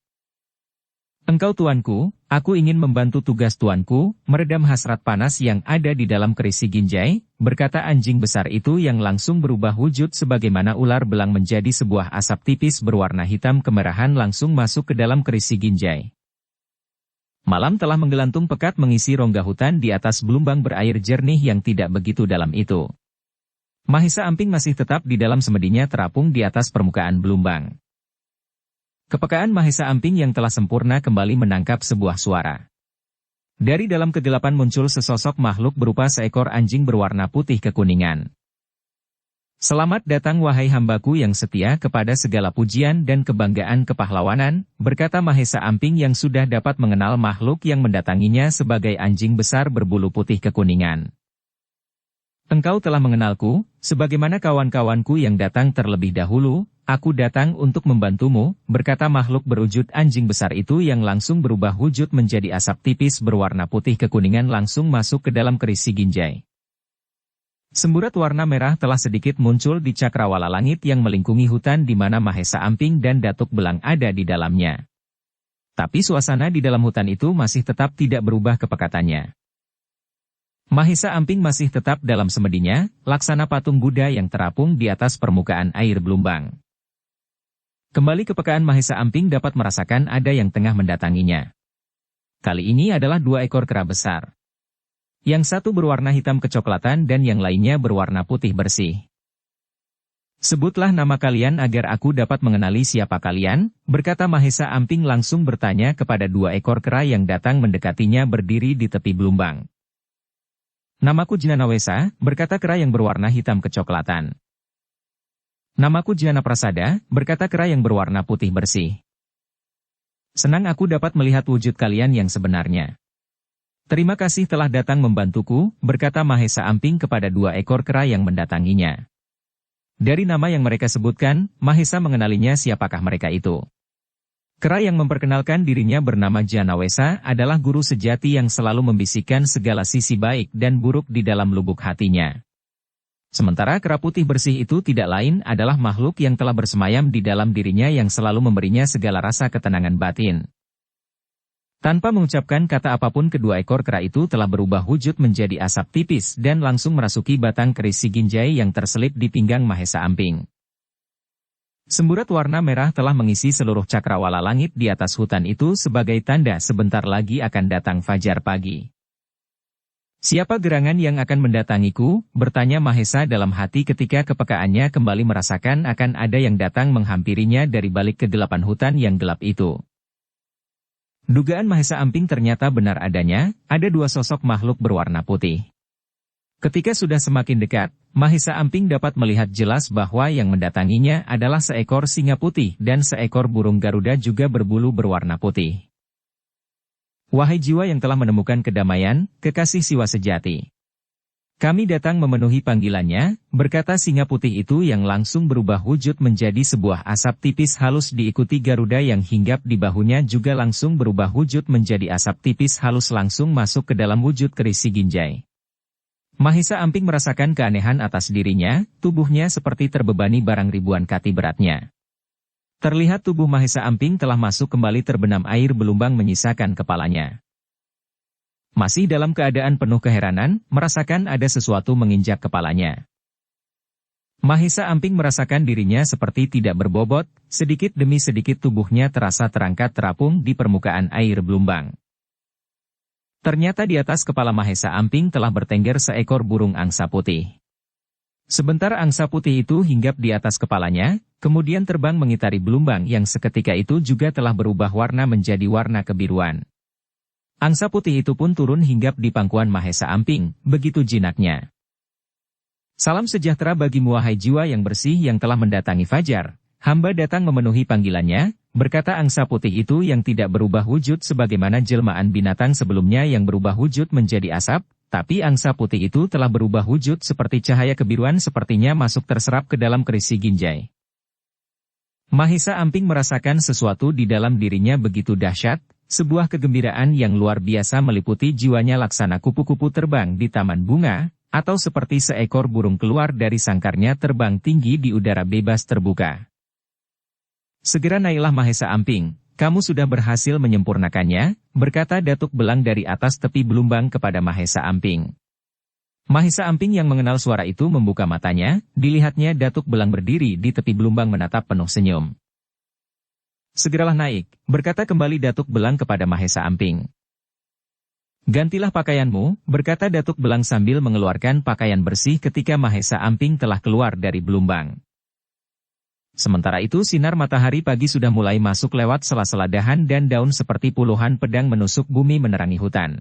"Engkau tuanku, aku ingin membantu tugas tuanku, meredam hasrat panas yang ada di dalam keris Ginjai," berkata anjing besar itu yang langsung berubah wujud sebagaimana ular belang menjadi sebuah asap tipis berwarna hitam kemerahan langsung masuk ke dalam keris Ginjai. Malam telah menggelantung pekat mengisi rongga hutan di atas belumbang berair jernih yang tidak begitu dalam itu. Mahesa Amping masih tetap di dalam semedinya terapung di atas permukaan belumbang. Kepekaan Mahesa Amping yang telah sempurna kembali menangkap sebuah suara. Dari dalam kegelapan muncul sesosok makhluk berupa seekor anjing berwarna putih kekuningan. "Selamat datang wahai hambaku yang setia kepada segala pujian dan kebanggaan kepahlawanan," berkata Mahesa Amping yang sudah dapat mengenal makhluk yang mendatanginya sebagai anjing besar berbulu putih kekuningan. "Engkau telah mengenalku, sebagaimana kawan-kawanku yang datang terlebih dahulu, aku datang untuk membantumu," berkata makhluk berwujud anjing besar itu yang langsung berubah wujud menjadi asap tipis berwarna putih kekuningan langsung masuk ke dalam keris Ginjai. Semburat warna merah telah sedikit muncul di cakrawala langit yang melingkungi hutan di mana Mahesa Amping dan Datuk Belang ada di dalamnya. Tapi suasana di dalam hutan itu masih tetap tidak berubah kepekatannya. Mahesa Amping masih tetap dalam semedinya, laksana patung Buddha yang terapung di atas permukaan air belumbang. Kembali kepekaan Mahesa Amping dapat merasakan ada yang tengah mendatanginya. Kali ini adalah 2 ekor kera besar. Yang satu berwarna hitam kecoklatan dan yang lainnya berwarna putih bersih. "Sebutlah nama kalian agar aku dapat mengenali siapa kalian," berkata Mahesa Amping langsung bertanya kepada 2 ekor kera yang datang mendekatinya berdiri di tepi belumbang. "Namaku Janawesa," berkata kera yang berwarna hitam kecoklatan. "Namaku Jana Prasada," berkata kera yang berwarna putih bersih. "Senang aku dapat melihat wujud kalian yang sebenarnya. Terima kasih telah datang membantuku," berkata Mahesa Amping kepada 2 ekor kera yang mendatanginya. Dari nama yang mereka sebutkan, Mahesa mengenalinya siapakah mereka itu. Kera yang memperkenalkan dirinya bernama Janawesa adalah guru sejati yang selalu membisikkan segala sisi baik dan buruk di dalam lubuk hatinya. Sementara kera putih bersih itu tidak lain adalah makhluk yang telah bersemayam di dalam dirinya yang selalu memberinya segala rasa ketenangan batin. Tanpa mengucapkan kata apapun kedua ekor kera itu telah berubah wujud menjadi asap tipis dan langsung merasuki batang keris Ginjai yang terselip di pinggang Mahesa Amping. Semburat warna merah telah mengisi seluruh cakrawala langit di atas hutan itu sebagai tanda sebentar lagi akan datang fajar pagi. "Siapa gerangan yang akan mendatangiku?" bertanya Mahesa dalam hati ketika kepekaannya kembali merasakan akan ada yang datang menghampirinya dari balik kegelapan hutan yang gelap itu. Dugaan Mahesa Amping ternyata benar adanya, ada 2 sosok makhluk berwarna putih. Ketika sudah semakin dekat, Mahesa Amping dapat melihat jelas bahwa yang mendatanginya adalah seekor singa putih dan seekor burung Garuda juga berbulu berwarna putih. Wahai jiwa yang telah menemukan kedamaian, kekasih siwa sejati. Kami datang memenuhi panggilannya, berkata singa putih itu yang langsung berubah wujud menjadi sebuah asap tipis halus diikuti Garuda yang hinggap di bahunya juga langsung berubah wujud menjadi asap tipis halus langsung masuk ke dalam wujud keris si Ginjai. Mahesa Amping merasakan keanehan atas dirinya, tubuhnya seperti terbebani barang ribuan kati beratnya. Terlihat tubuh Mahesa Amping telah masuk kembali terbenam air belumbang menyisakan kepalanya. Masih dalam keadaan penuh keheranan, merasakan ada sesuatu menginjak kepalanya. Mahesa Amping merasakan dirinya seperti tidak berbobot, sedikit demi sedikit tubuhnya terasa terangkat terapung di permukaan air belumbang. Ternyata di atas kepala Mahesa Amping telah bertengger seekor burung angsa putih. Sebentar angsa putih itu hinggap di atas kepalanya, kemudian terbang mengitari belumbang yang seketika itu juga telah berubah warna menjadi warna kebiruan. Angsa putih itu pun turun hinggap di pangkuan Mahesa Amping, begitu jinaknya. Salam sejahtera bagimu wahai jiwa yang bersih yang telah mendatangi fajar, hamba datang memenuhi panggilannya, berkata angsa putih itu yang tidak berubah wujud sebagaimana jelmaan binatang sebelumnya yang berubah wujud menjadi asap, tapi angsa putih itu telah berubah wujud seperti cahaya kebiruan sepertinya masuk terserap ke dalam keris si Ginjai. Mahesa Amping merasakan sesuatu di dalam dirinya begitu dahsyat, sebuah kegembiraan yang luar biasa meliputi jiwanya laksana kupu-kupu terbang di taman bunga, atau seperti seekor burung keluar dari sangkarnya terbang tinggi di udara bebas terbuka. Segera naiklah Mahesa Amping, kamu sudah berhasil menyempurnakannya, berkata Datuk Belang dari atas tepi belumbang kepada Mahesa Amping. Mahesa Amping yang mengenal suara itu membuka matanya, dilihatnya Datuk Belang berdiri di tepi belumbang menatap penuh senyum. Segeralah naik, berkata kembali Datuk Belang kepada Mahesa Amping. Gantilah pakaianmu, berkata Datuk Belang sambil mengeluarkan pakaian bersih ketika Mahesa Amping telah keluar dari belumbang. Sementara itu sinar matahari pagi sudah mulai masuk lewat sela-sela dahan dan daun seperti puluhan pedang menusuk bumi menerangi hutan.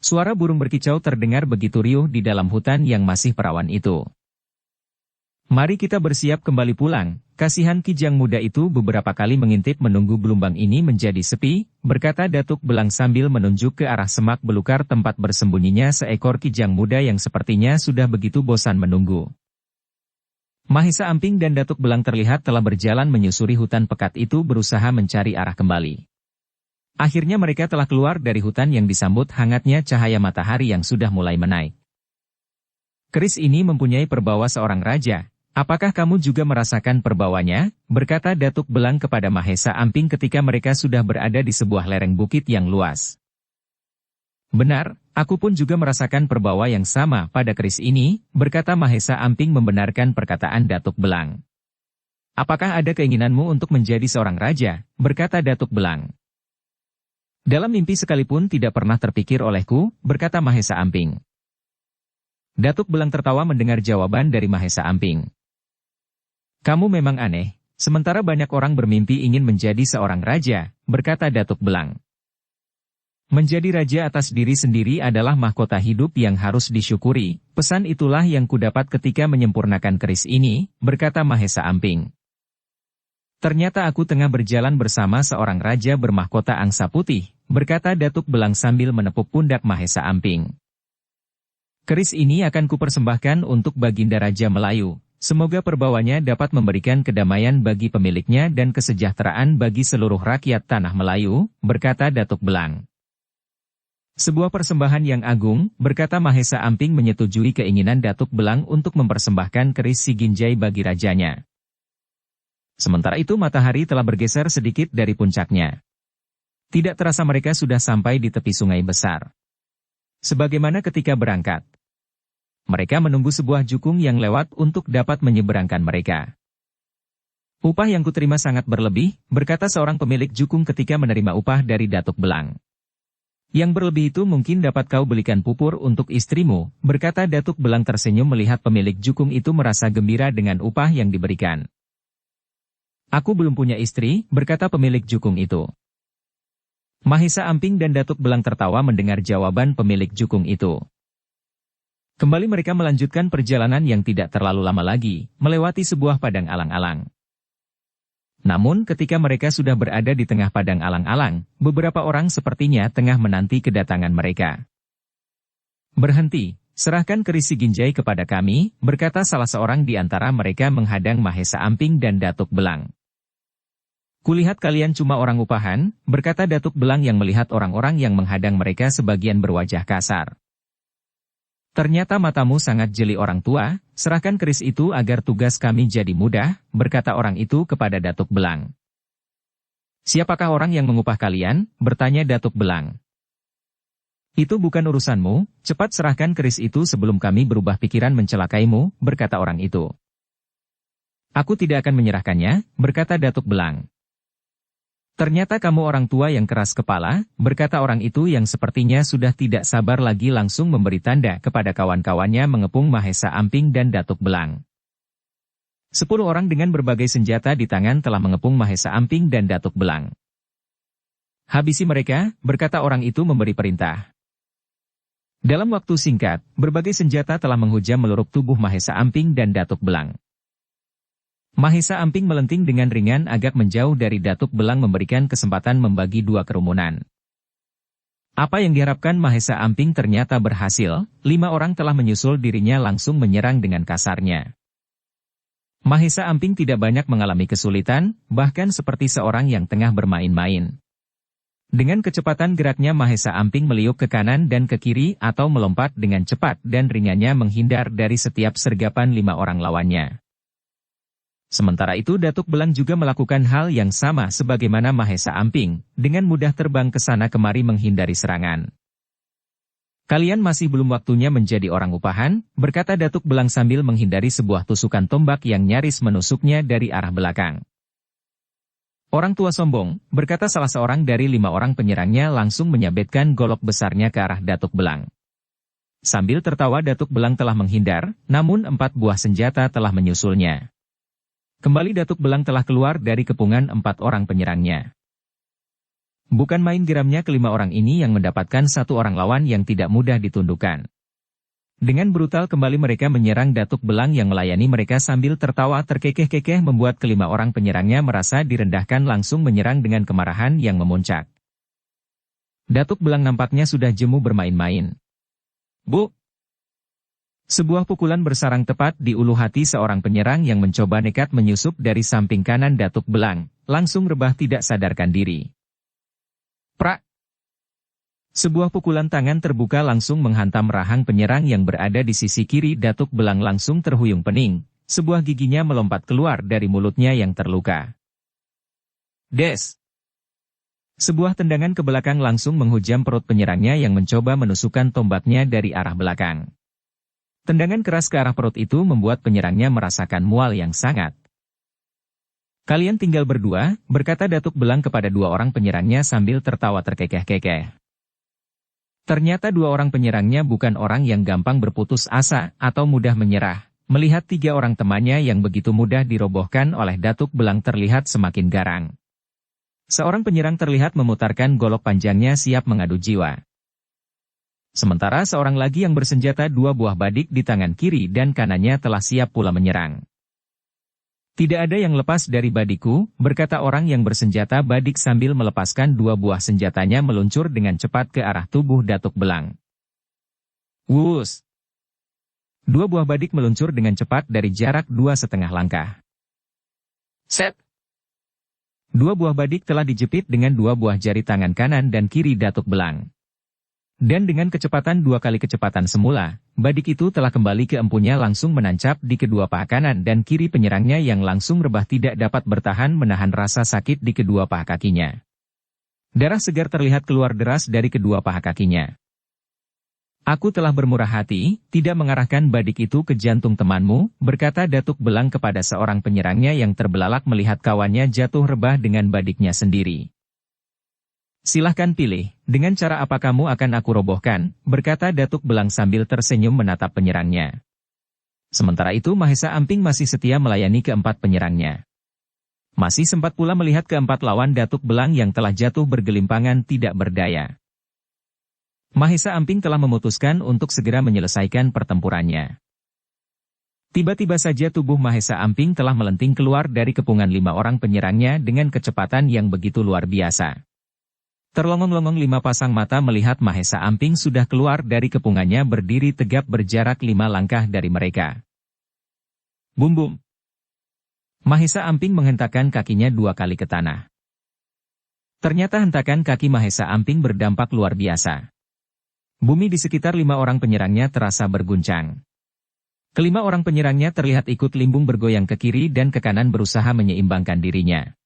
Suara burung berkicau terdengar begitu riuh di dalam hutan yang masih perawan itu. Mari kita bersiap kembali pulang, kasihan Kijang muda itu beberapa kali mengintip menunggu belumbang ini menjadi sepi, berkata Datuk Belang sambil menunjuk ke arah semak belukar tempat bersembunyinya seekor Kijang muda yang sepertinya sudah begitu bosan menunggu. Mahesa Amping dan Datuk Belang terlihat telah berjalan menyusuri hutan pekat itu berusaha mencari arah kembali. Akhirnya mereka telah keluar dari hutan yang disambut hangatnya cahaya matahari yang sudah mulai menaik. Keris ini mempunyai perbawa seorang raja, apakah kamu juga merasakan perbawanya? Berkata Datuk Belang kepada Mahesa Amping ketika mereka sudah berada di sebuah lereng bukit yang luas. Benar, aku pun juga merasakan perbawa yang sama pada keris ini, berkata Mahesa Amping membenarkan perkataan Datuk Belang. Apakah ada keinginanmu untuk menjadi seorang raja? Berkata Datuk Belang. Dalam mimpi sekalipun tidak pernah terpikir olehku, berkata Mahesa Amping. Datuk Belang tertawa mendengar jawaban dari Mahesa Amping. Kamu memang aneh, sementara banyak orang bermimpi ingin menjadi seorang raja, berkata Datuk Belang. Menjadi raja atas diri sendiri adalah mahkota hidup yang harus disyukuri, pesan itulah yang kudapat ketika menyempurnakan keris ini, berkata Mahesa Amping. Ternyata aku tengah berjalan bersama seorang raja bermahkota angsa putih, berkata Datuk Belang sambil menepuk pundak Mahesa Amping. Keris ini akan kupersembahkan untuk Baginda Raja Melayu, semoga perbawanya dapat memberikan kedamaian bagi pemiliknya dan kesejahteraan bagi seluruh rakyat tanah Melayu, berkata Datuk Belang. Sebuah persembahan yang agung, berkata Mahesa Amping menyetujui keinginan Datuk Belang untuk mempersembahkan keris si Ginjai bagi rajanya. Sementara itu matahari telah bergeser sedikit dari puncaknya. Tidak terasa mereka sudah sampai di tepi sungai besar. Sebagaimana ketika berangkat. Mereka menunggu sebuah jukung yang lewat untuk dapat menyeberangkan mereka. Upah yang kuterima sangat berlebih, berkata seorang pemilik jukung ketika menerima upah dari Datuk Belang. Yang berlebih itu mungkin dapat kau belikan pupur untuk istrimu, berkata Datuk Belang tersenyum melihat pemilik jukung itu merasa gembira dengan upah yang diberikan. Aku belum punya istri, berkata pemilik jukung itu. Mahesa Amping dan Datuk Belang tertawa mendengar jawaban pemilik jukung itu. Kembali mereka melanjutkan perjalanan yang tidak terlalu lama lagi, melewati sebuah padang alang-alang. Namun ketika mereka sudah berada di tengah padang alang-alang, beberapa orang sepertinya tengah menanti kedatangan mereka. "Berhenti, serahkan keris Ginjai kepada kami," berkata salah seorang di antara mereka menghadang Mahesa Amping dan Datuk Belang. "Kulihat kalian cuma orang upahan," berkata Datuk Belang yang melihat orang-orang yang menghadang mereka sebagian berwajah kasar. "Ternyata matamu sangat jeli orang tua, serahkan keris itu agar tugas kami jadi mudah," berkata orang itu kepada Datuk Belang. "Siapakah orang yang mengupah kalian?" bertanya Datuk Belang. "Itu bukan urusanmu, cepat serahkan keris itu sebelum kami berubah pikiran mencelakaimu," berkata orang itu. "Aku tidak akan menyerahkannya," berkata Datuk Belang. "Ternyata kamu orang tua yang keras kepala," berkata orang itu yang sepertinya sudah tidak sabar lagi langsung memberi tanda kepada kawan-kawannya mengepung Mahesa Amping dan Datuk Belang. 10 orang dengan berbagai senjata di tangan telah mengepung Mahesa Amping dan Datuk Belang. "Habisi mereka," berkata orang itu memberi perintah. Dalam waktu singkat, berbagai senjata telah menghujam meluruh tubuh Mahesa Amping dan Datuk Belang. Mahesa Amping melenting dengan ringan agak menjauh dari Datuk Belang memberikan kesempatan membagi dua kerumunan. Apa yang diharapkan Mahesa Amping ternyata berhasil, 5 orang telah menyusul dirinya langsung menyerang dengan kasarnya. Mahesa Amping tidak banyak mengalami kesulitan, bahkan seperti seorang yang tengah bermain-main. Dengan kecepatan geraknya Mahesa Amping meliuk ke kanan dan ke kiri atau melompat dengan cepat dan ringannya menghindar dari setiap sergapan 5 orang lawannya. Sementara itu Datuk Belang juga melakukan hal yang sama sebagaimana Mahesa Amping, dengan mudah terbang ke sana kemari menghindari serangan. "Kalian masih belum waktunya menjadi orang upahan," berkata Datuk Belang sambil menghindari sebuah tusukan tombak yang nyaris menusuknya dari arah belakang. "Orang tua sombong," berkata salah seorang dari 5 orang penyerangnya langsung menyabetkan golok besarnya ke arah Datuk Belang. Sambil tertawa Datuk Belang telah menghindar, namun 4 buah senjata telah menyusulnya. Kembali Datuk Belang telah keluar dari kepungan 4 orang penyerangnya. Bukan main geramnya kelima orang ini yang mendapatkan 1 orang lawan yang tidak mudah ditundukkan. Dengan brutal kembali mereka menyerang Datuk Belang yang melayani mereka sambil tertawa terkekeh-kekeh membuat kelima orang penyerangnya merasa direndahkan langsung menyerang dengan kemarahan yang memuncak. Datuk Belang nampaknya sudah jemu bermain-main. "Bu!" Sebuah pukulan bersarang tepat di ulu hati seorang penyerang yang mencoba nekat menyusup dari samping kanan Datuk Belang, langsung rebah tidak sadarkan diri. Prak! Sebuah pukulan tangan terbuka langsung menghantam rahang penyerang yang berada di sisi kiri Datuk Belang langsung terhuyung pening, sebuah giginya melompat keluar dari mulutnya yang terluka. Des! Sebuah tendangan ke belakang langsung menghujam perut penyerangnya yang mencoba menusukkan tombaknya dari arah belakang. Tendangan keras ke arah perut itu membuat penyerangnya merasakan mual yang sangat. "Kalian tinggal berdua," berkata Datuk Belang kepada 2 orang penyerangnya sambil tertawa terkekeh-kekeh. Ternyata 2 orang penyerangnya bukan orang yang gampang berputus asa atau mudah menyerah. Melihat 3 orang temannya yang begitu mudah dirobohkan oleh Datuk Belang terlihat semakin garang. Seorang penyerang terlihat memutarkan golok panjangnya siap mengadu jiwa. Sementara seorang lagi yang bersenjata 2 buah badik di tangan kiri dan kanannya telah siap pula menyerang. "Tidak ada yang lepas dari badikku," berkata orang yang bersenjata badik sambil melepaskan 2 buah senjatanya meluncur dengan cepat ke arah tubuh Datuk Belang. Wus! 2 buah badik meluncur dengan cepat dari jarak 2,5 langkah. Set! 2 buah badik telah dijepit dengan 2 buah jari tangan kanan dan kiri Datuk Belang. Dan dengan kecepatan 2 kali kecepatan semula, badik itu telah kembali ke empunya langsung menancap di kedua paha kanan dan kiri penyerangnya yang langsung rebah tidak dapat bertahan menahan rasa sakit di kedua paha kakinya. Darah segar terlihat keluar deras dari kedua paha kakinya. "Aku telah bermurah hati, tidak mengarahkan badik itu ke jantung temanmu," berkata Datuk Belang kepada seorang penyerangnya yang terbelalak melihat kawannya jatuh rebah dengan badiknya sendiri. "Silahkan pilih, dengan cara apa kamu akan aku robohkan," berkata Datuk Belang sambil tersenyum menatap penyerangnya. Sementara itu Mahesa Amping masih setia melayani keempat penyerangnya. Masih sempat pula melihat keempat lawan Datuk Belang yang telah jatuh bergelimpangan tidak berdaya. Mahesa Amping telah memutuskan untuk segera menyelesaikan pertempurannya. Tiba-tiba saja tubuh Mahesa Amping telah melenting keluar dari kepungan 5 orang penyerangnya dengan kecepatan yang begitu luar biasa. Terlongong-longong 5 pasang mata melihat Mahesa Amping sudah keluar dari kepungannya berdiri tegap berjarak 5 langkah dari mereka. Bum-bum. Mahesa Amping menghentakkan kakinya 2 kali ke tanah. Ternyata hentakan kaki Mahesa Amping berdampak luar biasa. Bumi di sekitar 5 orang penyerangnya terasa berguncang. Kelima orang penyerangnya terlihat ikut limbung bergoyang ke kiri dan ke kanan berusaha menyeimbangkan dirinya.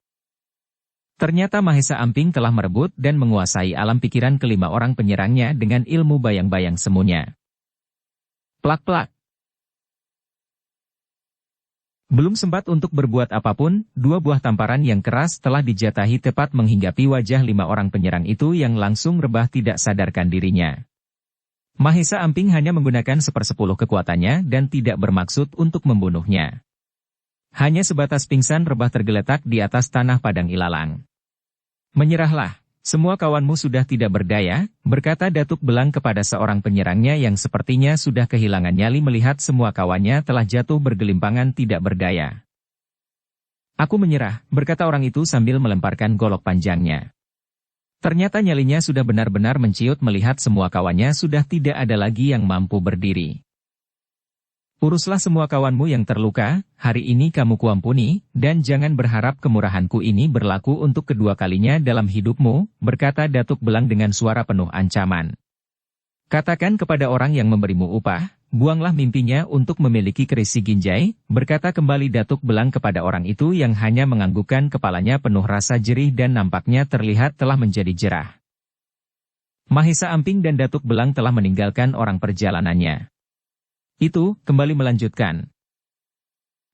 Ternyata Mahesa Amping telah merebut dan menguasai alam pikiran kelima orang penyerangnya dengan ilmu bayang-bayang semuanya. Plak-plak. Belum sempat untuk berbuat apapun, 2 buah tamparan yang keras telah dijatahi tepat menghinggapi wajah 5 orang penyerang itu yang langsung rebah tidak sadarkan dirinya. Mahesa Amping hanya menggunakan 1/10 kekuatannya dan tidak bermaksud untuk membunuhnya. Hanya sebatas pingsan rebah tergeletak di atas tanah padang ilalang. Menyerahlah, semua kawanmu sudah tidak berdaya, berkata Datuk Belang kepada seorang penyerangnya yang sepertinya sudah kehilangan nyali melihat semua kawannya telah jatuh bergelimpangan tidak berdaya. Aku menyerah, berkata orang itu sambil melemparkan golok panjangnya. Ternyata nyalinya sudah benar-benar menciut melihat semua kawannya sudah tidak ada lagi yang mampu berdiri. Uruslah semua kawanmu yang terluka, hari ini kamu kuampuni, dan jangan berharap kemurahanku ini berlaku untuk kedua kalinya dalam hidupmu, berkata Datuk Belang dengan suara penuh ancaman. Katakan kepada orang yang memberimu upah, buanglah mimpinya untuk memiliki keris Ginjai, berkata kembali Datuk Belang kepada orang itu yang hanya menganggukkan kepalanya penuh rasa jerih dan nampaknya terlihat telah menjadi jerah. Mahesa Amping dan Datuk Belang telah meninggalkan orang perjalanannya. Itu, kembali melanjutkan.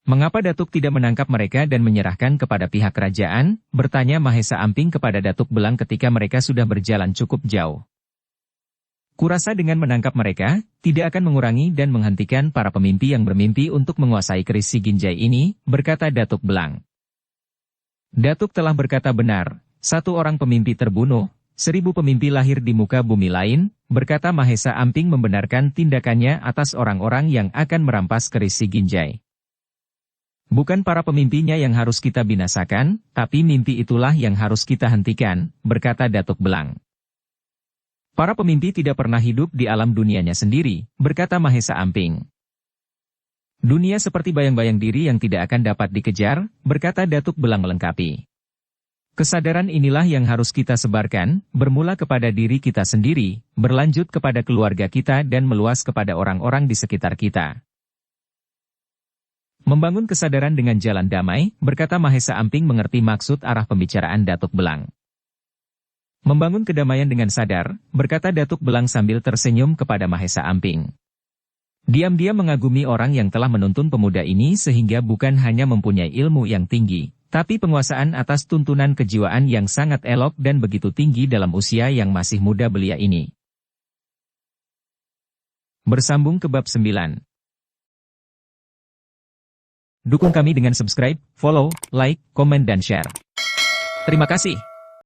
Mengapa Datuk tidak menangkap mereka dan menyerahkan kepada pihak kerajaan, bertanya Mahesa Amping kepada Datuk Belang ketika mereka sudah berjalan cukup jauh. Kurasa dengan menangkap mereka, tidak akan mengurangi dan menghentikan para pemimpi yang bermimpi untuk menguasai keris Ginjai ini, berkata Datuk Belang. Datuk telah berkata benar, 1 orang pemimpi terbunuh, 1000 pemimpi lahir di muka bumi lain, berkata Mahesa Amping membenarkan tindakannya atas orang-orang yang akan merampas keris Ginjai. Bukan para pemimpinya yang harus kita binasakan, tapi mimpi itulah yang harus kita hentikan, berkata Datuk Belang. Para pemimpi tidak pernah hidup di alam dunianya sendiri, berkata Mahesa Amping. Dunia seperti bayang-bayang diri yang tidak akan dapat dikejar, berkata Datuk Belang melengkapi. Kesadaran inilah yang harus kita sebarkan, bermula kepada diri kita sendiri, berlanjut kepada keluarga kita dan meluas kepada orang-orang di sekitar kita. Membangun kesadaran dengan jalan damai, berkata Mahesa Amping mengerti maksud arah pembicaraan Datuk Belang. Membangun kedamaian dengan sadar, berkata Datuk Belang sambil tersenyum kepada Mahesa Amping. Diam-diam mengagumi orang yang telah menuntun pemuda ini sehingga bukan hanya mempunyai ilmu yang tinggi, tapi penguasaan atas tuntunan kejiwaan yang sangat elok dan begitu tinggi dalam usia yang masih muda belia ini. Bersambung ke bab 9. Dukung kami dengan subscribe, follow, like, komen dan share. Terima kasih.